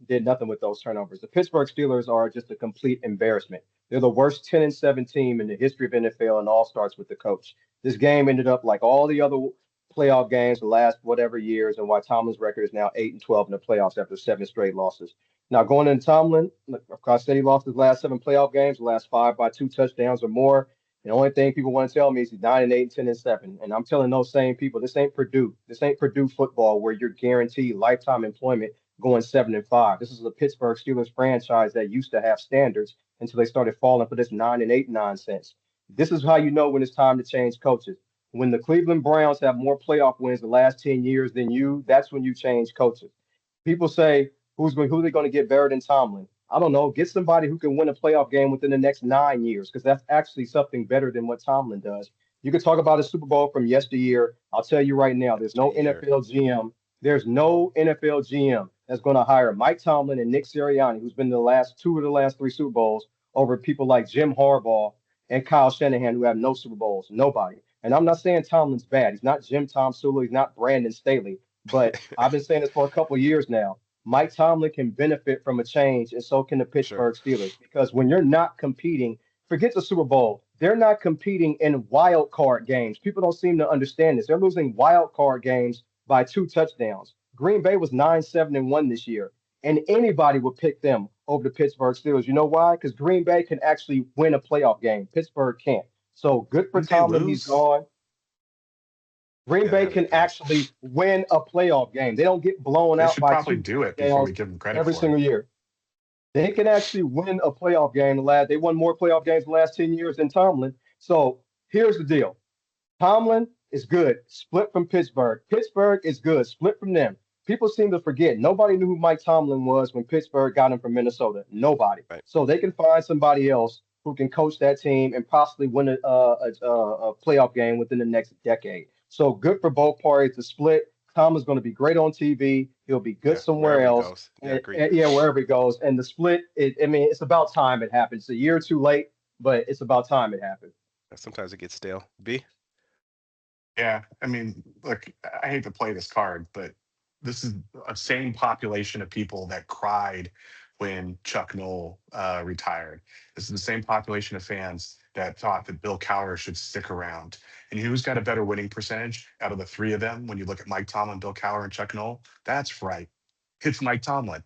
did nothing with those turnovers. The Pittsburgh Steelers are just a complete embarrassment. They're the worst 10-7 team in the history of NFL, and all starts with the coach. This game ended up like all the other playoff games the last whatever years, and why Tomlin's record is now 8-12 in the playoffs after 7 straight losses. Now going into Tomlin, look, of course, said he lost his last 7 playoff games, the last five by 2 touchdowns or more. The only thing people want to tell me is he's 9-8, 10-7, and I'm telling those same people this ain't Purdue. This ain't Purdue football where you're guaranteed lifetime employment going 7-5. This is a Pittsburgh Steelers franchise that used to have standards until they started falling for this 9-8 nonsense. This is how you know when it's time to change coaches. When the Cleveland Browns have more playoff wins the last 10 years than you, that's when you change coaches. People say, who are they going to get better than Tomlin? I don't know. Get somebody who can win a playoff game within the next 9 years, because that's actually something better than what Tomlin does. You could talk about a Super Bowl from yesteryear. I'll tell you right now, there's That's a no year. NFL GM. There's no NFL GM that's going to hire Mike Tomlin and Nick Sirianni, who's been in the last 3 Super Bowls, over people like Jim Harbaugh and Kyle Shanahan, who have no Super Bowls. Nobody. And I'm not saying Tomlin's bad. He's not Jim Tom Sula. He's not Brandon Staley. But I've been saying this for a couple of years now. Mike Tomlin can benefit from a change, and so can the For sure. Pittsburgh Steelers. Because when you're not competing, forget the Super Bowl. They're not competing in wild card games. People don't seem to understand this. They're losing wild card games by 2 touchdowns. Green Bay was 9-7-1 this year, and anybody would pick them over the Pittsburgh Steelers. You know why? Because Green Bay can actually win a playoff game. Pittsburgh can't. So good for Didn't they Tomlin. He's lose? gone. Green Yeah, they Bay had a can pass. actually win a playoff game. They don't get blown They out should by probably two do it before we touchdowns give them credit every for it. single year. They can actually win a playoff game. They won more playoff games the last 10 years than Tomlin. So here's the deal. Tomlin is good, split from Pittsburgh. Pittsburgh is good, split from them. People seem to forget. Nobody knew who Mike Tomlin was when Pittsburgh got him from Minnesota. Nobody. Right. So they can find somebody else who can coach that team and possibly win a playoff game within the next decade. So good for both parties to split. Tomlin's going to be great on TV. He'll be good Yeah, somewhere wherever he else. goes. Yeah, agree. Yeah, wherever he goes. And the split, I mean, it's about time it happens. It's a year too late, but it's about time it happened. Sometimes it gets stale. B. Yeah, I mean, look, I hate to play this card, but this is a same population of people that cried when Chuck Noll retired. This is the same population of fans that thought that Bill Cowher should stick around. And who's got a better winning percentage out of the three of them? When you look at Mike Tomlin, Bill Cowher, and Chuck Noll, that's right. It's Mike Tomlin.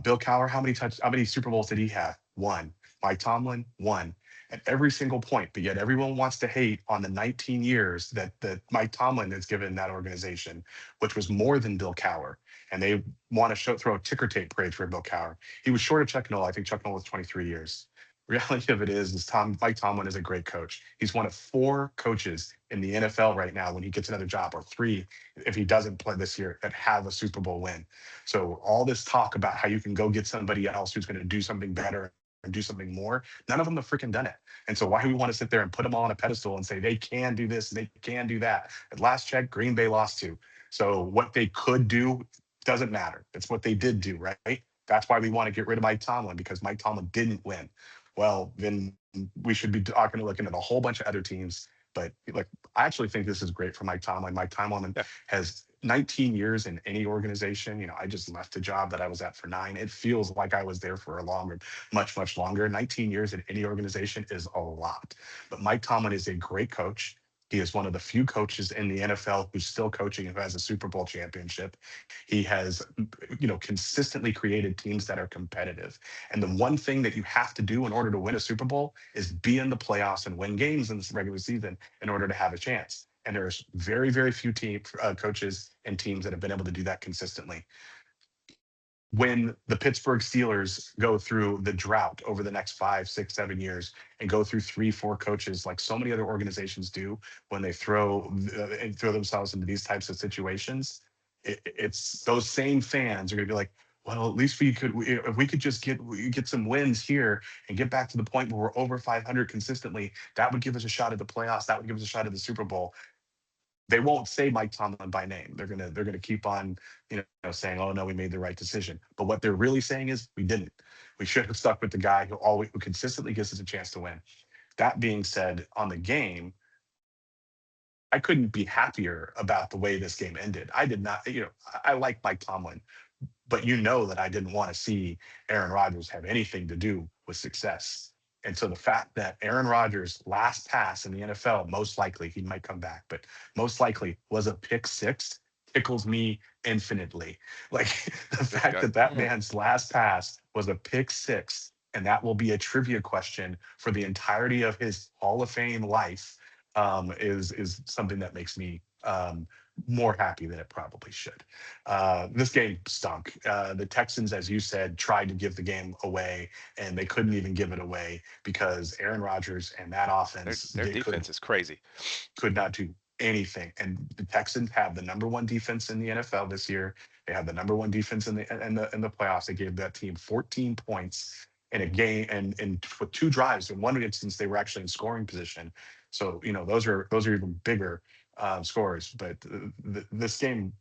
Bill Cowher, how many Super Bowls did he have? One. Mike Tomlin, one. At every single point, but yet everyone wants to hate on the 19 years that Mike Tomlin has given that organization, which was more than Bill Cowher. And they want to throw a ticker tape parade for Bill Cowher. He was short of Chuck Noll. I think Chuck Noll was 23 years. Reality of it is Mike Tomlin is a great coach. He's one of four coaches in the NFL right now when he gets another job, or three if he doesn't play this year, that have a Super Bowl win. So all this talk about how you can go get somebody else who's going to do something better and do something more, none of them have freaking done it. And so why do we want to sit there and put them all on a pedestal and say they can do this and they can do that? At last check, Green Bay lost to. So what they could do doesn't matter. It's what they did do, right? That's why we want to get rid of Mike Tomlin, because Mike Tomlin didn't win. Well, then we should be talking, looking at a whole bunch of other teams. But like, I actually think this is great for Mike Tomlin. Mike Tomlin Yeah. has 19 years in any organization. I just left a job that I was at for 9. It feels like I was there for a longer, much longer. 19 years in any organization is a lot. But Mike Tomlin is a great coach. He is one of the few coaches in the NFL who's still coaching and who has a Super Bowl championship. He has, consistently created teams that are competitive. And the one thing that you have to do in order to win a Super Bowl is be in the playoffs and win games in this regular season in order to have a chance. And there's very, very few coaches and teams that have been able to do that consistently. When the Pittsburgh Steelers go through the drought over the next 5, 6, 7 years and go through 3, 4 coaches, like so many other organizations do, when they throw themselves into these types of situations, it's those same fans are going to be like, well, at least if we could just get some wins here and get back to the point where we're over 500 consistently, that would give us a shot at the playoffs. That would give us a shot at the Super Bowl. They won't say Mike Tomlin by name. They're gonna keep on, saying, "Oh no, we made the right decision." But what they're really saying is, we didn't. We should have stuck with the guy who consistently gives us a chance to win. That being said, on the game, I couldn't be happier about the way this game ended. I did not, I like Mike Tomlin, but that I didn't want to see Aaron Rodgers have anything to do with success. And so the fact that Aaron Rodgers' last pass in the NFL, most likely, he might come back, but most likely was a pick six, tickles me infinitely. Like the This fact guy. that man's last pass was a pick six, and that will be a trivia question for the entirety of his Hall of Fame life, is something that makes me more happy than it probably should. This game stunk. The Texans, as you said, tried to give the game away, and they couldn't even give it away because Aaron Rodgers and that Their offense, their defense is crazy. could not do anything. And the Texans have the number one defense in the NFL this year. They have the number one defense in the playoffs. They gave that team 14 points in a game, and with 2 drives. In one instance, they were actually in scoring position. So those are even bigger scores. But this game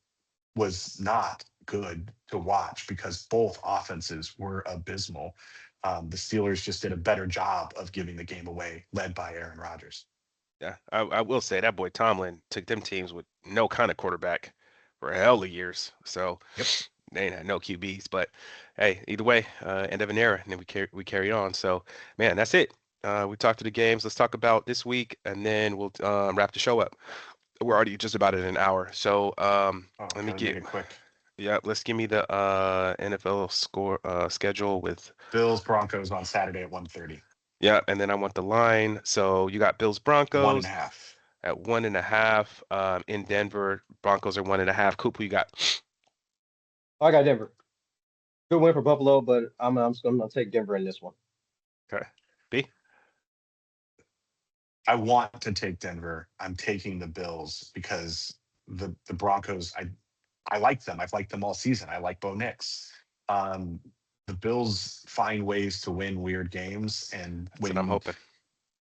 was not good to watch because both offenses were abysmal. The Steelers just did a better job of giving the game away, led by Aaron Rodgers. Yeah, I will say that boy Tomlin took them teams with no kind of quarterback for hell of years. So Yep. they ain't had no QBs. But hey, either way, end of an era, and then we carry on. So man, that's it. We talked to the games. Let's talk about this week, and then we'll wrap the show up. We're already just about at an hour. So Oh, let me gotta make get it quick. yeah. Let's give me the NFL score schedule with Bills Broncos on Saturday at 1:30. yeah, and then I want the line. So you got Bills One and a Broncos half. at 1.5 in Denver. Broncos are 1.5. Coop, who you got? I got Denver. Good win for Buffalo, but I'm gonna take Denver in this one. Okay. B. I want to take Denver. I'm taking the Bills because the Broncos. I like them. I've liked them all season. I like Bo Nix. Um, the Bills find ways to win weird games, and That's what I'm hoping.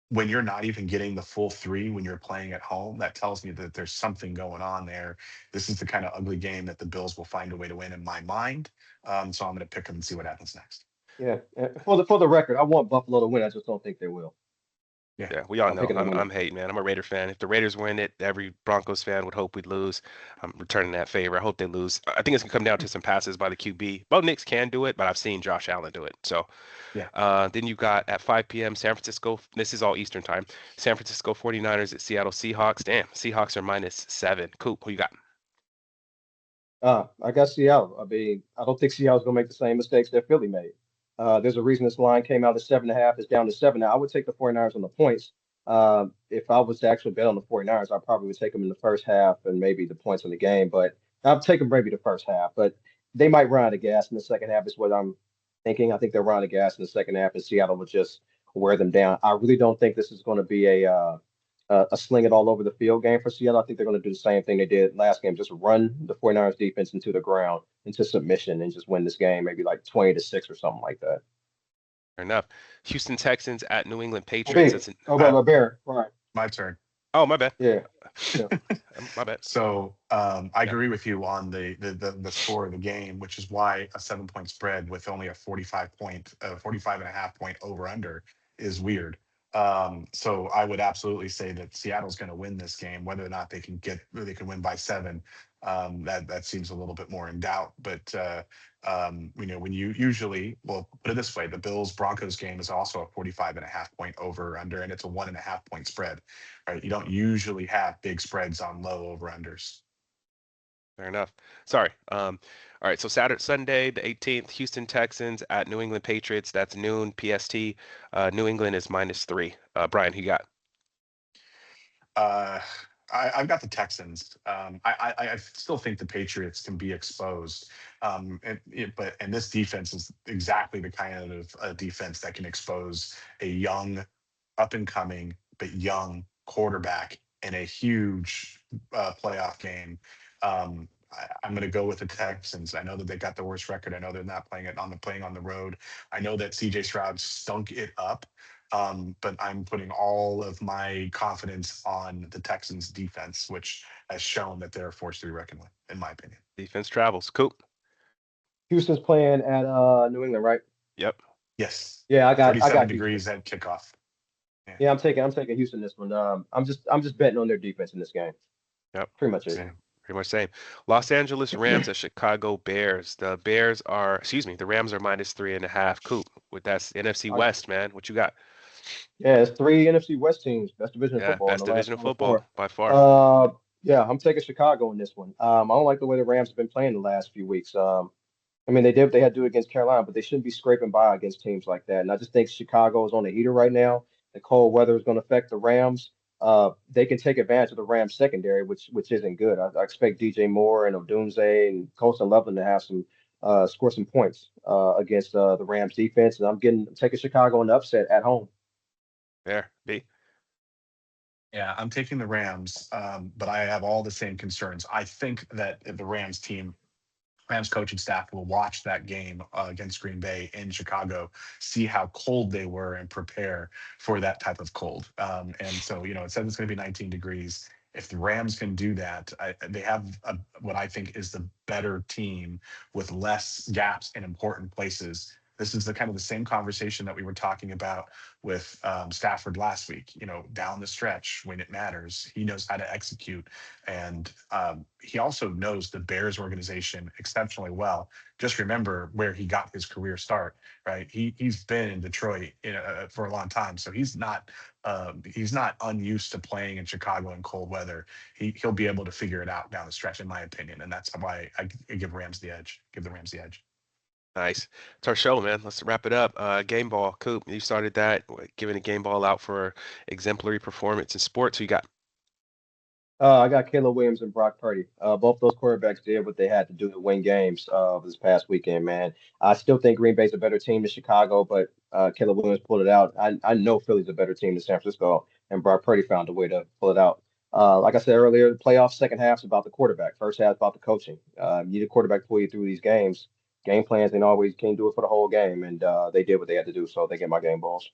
when you're not even getting the full three when you're playing at home, that tells me that there's something going on there. This is the kind of ugly game that the Bills will find a way to win in my mind. So I'm going to pick them and see what happens next. Yeah. For the record, I want Buffalo to win. I just don't think they will. Yeah. Yeah, we all I'm know. picking them to win I'm it. hating, man. I'm a Raider fan. If the Raiders win it, every Broncos fan would hope we'd lose. I'm returning that favor. I hope they lose. I think it's gonna come down to some passes by the QB. Bo Nix can do it, but I've seen Josh Allen do it. So Yeah. then you got at 5 p.m. San Francisco. This is all Eastern time. San Francisco 49ers at Seattle Seahawks. Damn, Seahawks are -7. Coop, who you got? I got Seattle. I mean, I don't think Seattle's gonna make the same mistakes that Philly made. There's a reason this line came out at 7.5. It's down to 7 now. I would take the 49ers on the points. If I was to actually bet on the 49ers, I probably would take them in the first half and maybe the points in the game. But I'll take them maybe the first half. But they might run out of gas in the second half, is what I'm thinking. I think they'll run out of gas in the second half, and Seattle will just wear them down. I really don't think this is going to be a sling it all over the field game for Seattle. I think they're going to do the same thing they did last game, just run the 49ers defense into the ground, into submission, and just win this game, maybe like 20-6 or something like that. Fair enough. Houston Texans at New England Patriots. Okay. That's an, Oh, I, but Bear, right? my turn. oh, my bad. Yeah, yeah. My bad. So I Yeah. agree with you on the score of the game, which is why a 7 point spread with only a 45 and a half point over under is weird. So I would absolutely say that Seattle's going to win this game, whether or not they can win by 7. That seems a little bit more in doubt. But when you usually, well, put it this way, the Bills Broncos game is also a 45 and a half point over or under, and it's a 1.5 point spread. Right? You don't usually have big spreads on low over unders. Fair enough. Sorry. All right. So Sunday, the 18th, Houston Texans at New England Patriots. That's noon PST. New England is -3. Brian, who you got? Uh, I've got the Texans. I still think the Patriots can be exposed, and this defense is exactly the kind of defense that can expose a young, up and coming but young quarterback in a huge playoff game. I'm going to go with the Texans. I know that they got the worst record. I know they're not playing on the road. I know that C.J. Stroud stunk it up. But I'm putting all of my confidence on the Texans defense, which has shown that they're a force to be reckoned with, in my opinion. Defense travels. Coop. Houston's playing at New England, right? Yep. Yes. Yeah, I 37 got Houston. degrees at kickoff. Yeah. Yeah, I'm taking Houston this one. I'm just betting on their defense in this game. Yep. Pretty much it. Same. Pretty much same. Los Angeles Rams at Chicago Bears. The Rams are -3.5. Coop. With that's NFC I, West, man. What you got? yeah, it's three NFC West teams, best division of Yeah, football in best the last division of Final football Four. by far. Yeah, I'm taking Chicago in this one. I don't like the way the Rams have been playing the last few weeks. I mean, they did what they had to do against Carolina, but they shouldn't be scraping by against teams like that. And I just think Chicago is on the heater right now. The cold weather is going to affect the Rams. They can take advantage of the Rams secondary, which isn't good. I expect DJ Moore and Odunze and Colston Loveland to have some score some points against the Rams defense. And I'm taking Chicago in the upset at home. There. B. Yeah, I'm taking the Rams, but I have all the same concerns. I think that the Rams coaching staff will watch that game against Green Bay in Chicago, see how cold they were, and prepare for that type of cold. And so, it says it's going to be 19 degrees. If the Rams can do that, they have what I think is the better team with less gaps in important places. This is the kind of the same conversation that we were talking about with Stafford last week. Down the stretch when it matters, he knows how to execute, and he also knows the Bears organization exceptionally well. Just remember where he got his career start, right? He's been in Detroit for a long time, so he's not unused to playing in Chicago in cold weather. He'll be able to figure it out down the stretch, in my opinion, and that's why I give Rams the edge. Give the Rams the edge. Nice. It's our show, man. Let's wrap it up. Game ball, Coop. You started that, giving a game ball out for exemplary performance in sports. Who you got? I got Caleb Williams and Brock Purdy. Both those quarterbacks did what they had to do to win games this past weekend, man. I still think Green Bay's a better team than Chicago, but Caleb Williams pulled it out. I know Philly's a better team than San Francisco, and Brock Purdy found a way to pull it out. Like I said earlier, the playoffs second half's about the quarterback. First half's about the coaching. You need a quarterback to pull you through these games. Game plans ain't always can't do it for the whole game, and they did what they had to do, so they get my game balls.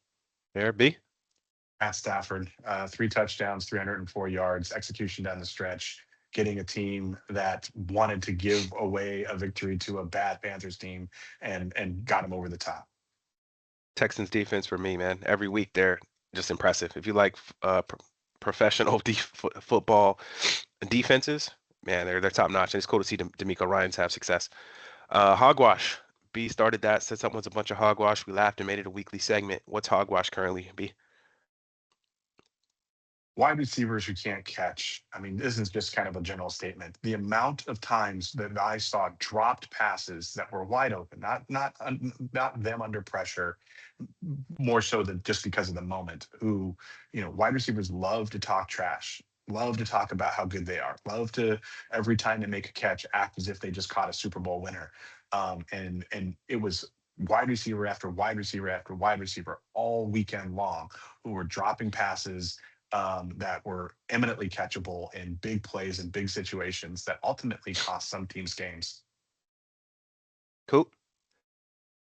There, B. Matt Stafford, 3 touchdowns, 304 yards, execution down the stretch, getting a team that wanted to give away a victory to a bad Panthers team and got him over the top. Texans defense for me, man. Every week they're just impressive. If you like professional football defenses, man, they're top notch. And it's cool to see D'Amico Ryans have success. Hogwash. B started that, said something was a bunch of hogwash. We laughed and made it a weekly segment. What's hogwash currently, B? Wide receivers who can't catch. I mean, this is just kind of a general statement. The amount of times that I saw dropped passes that were wide open, not them under pressure, more so than just because of the moment. Wide receivers love to talk trash, love to talk about how good they are, love to every time they make a catch act as if they just caught a Super Bowl winner. And it was wide receiver after wide receiver after wide receiver all weekend long who were dropping passes that were eminently catchable in big plays and big situations that ultimately cost some teams games. Cool.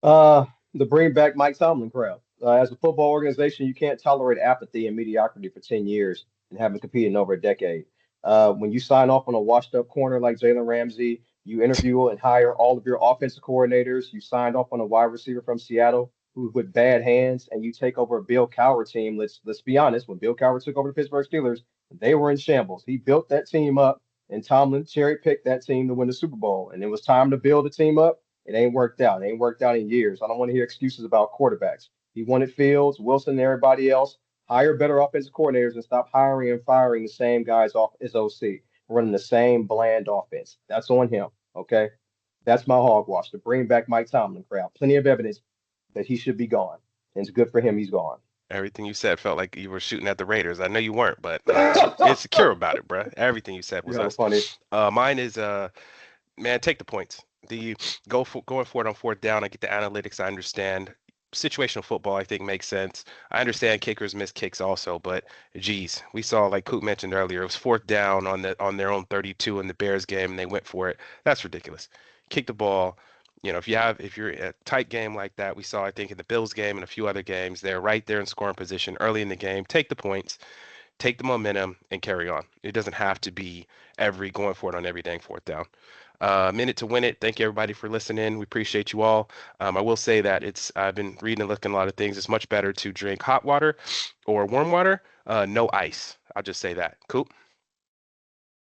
Uh, the bring back Mike Tomlin crowd. As a football organization, you can't tolerate apathy and mediocrity for 10 years and haven't competed in over a decade. When you sign off on a washed up corner like Jalen Ramsey, you interview and hire all of your offensive coordinators. You signed off on a wide receiver from Seattle who with bad hands, and you take over a Bill Cowher team. Let's be honest. When Bill Cowher took over the Pittsburgh Steelers, they were in shambles. He built that team up, and Tomlin cherry picked that team to win the Super Bowl. And it was time to build a team up. It ain't worked out. It ain't worked out in years. I don't want to hear excuses about quarterbacks. He wanted Fields, Wilson, and everybody else. Hire better offensive coordinators and stop hiring and firing the same guys off as OC, running the same bland offense. That's on him. Okay. That's my hogwash to bring back Mike Tomlin crowd. Plenty of evidence that he should be gone. And it's good for him he's gone. Everything you said felt like you were shooting at the Raiders. I know you weren't, but insecure about it, bruh. Everything you said was You're us. funny. Mine is man, take the points. The going for it on fourth down. I get the analytics. I understand. Situational football, I think, makes sense. I understand kickers miss kicks also, but geez, we saw like Coop mentioned earlier, it was fourth down on their own 32 in the Bears game, and they went for it. That's ridiculous. Kick the ball. If you're a tight game like that, we saw I think in the Bills game and a few other games, they're right there in scoring position early in the game. Take the points, take the momentum, and carry on. It doesn't have to be every going for it on every dang fourth down. Minute to win it. Thank you everybody for listening. We appreciate you all. I will say that I've been reading and looking at a lot of things. It's much better to drink hot water or warm water, no ice. I'll just say that. Cool.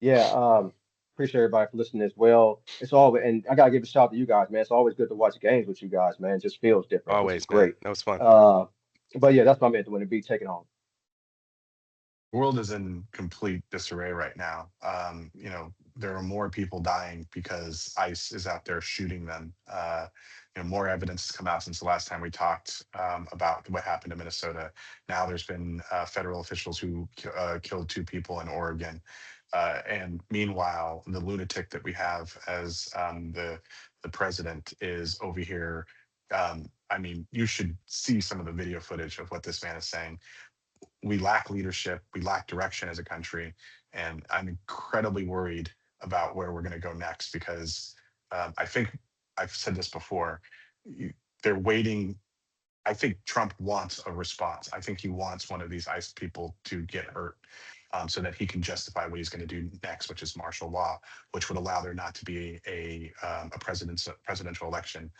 Yeah. Appreciate everybody for listening as well. It's always, and I gotta give a shout out to you guys, man. It's always good to watch games with you guys, man. It just feels different, which is Always, man. great. That was fun. Uh, but yeah, that's my man to win and be taking on. The world is in complete disarray right now. There are more people dying because ICE is out there shooting them. More evidence has come out since the last time we talked about what happened in Minnesota. Now there's been federal officials who killed 2 people in Oregon. And meanwhile, the lunatic that we have as the president is over here. I mean, you should see some of the video footage of what this man is saying. We lack leadership, we lack direction as a country, and I'm incredibly worried about where we're going to go next because I think I've said this before. They're waiting. I think Trump wants a response. I think he wants one of these ICE people to get hurt so that he can justify what he's going to do next, which is martial law, which would allow there not to be a presidential election.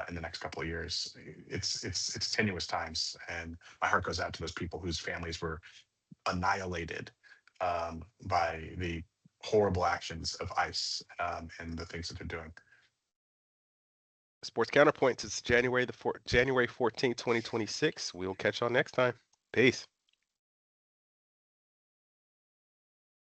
in the next couple of years. It's tenuous times, and my heart goes out to those people whose families were annihilated by the horrible actions of ICE and the things that they're doing. Sports Counterpoints is January 14th, 2026. We'll catch y'all next time. Peace.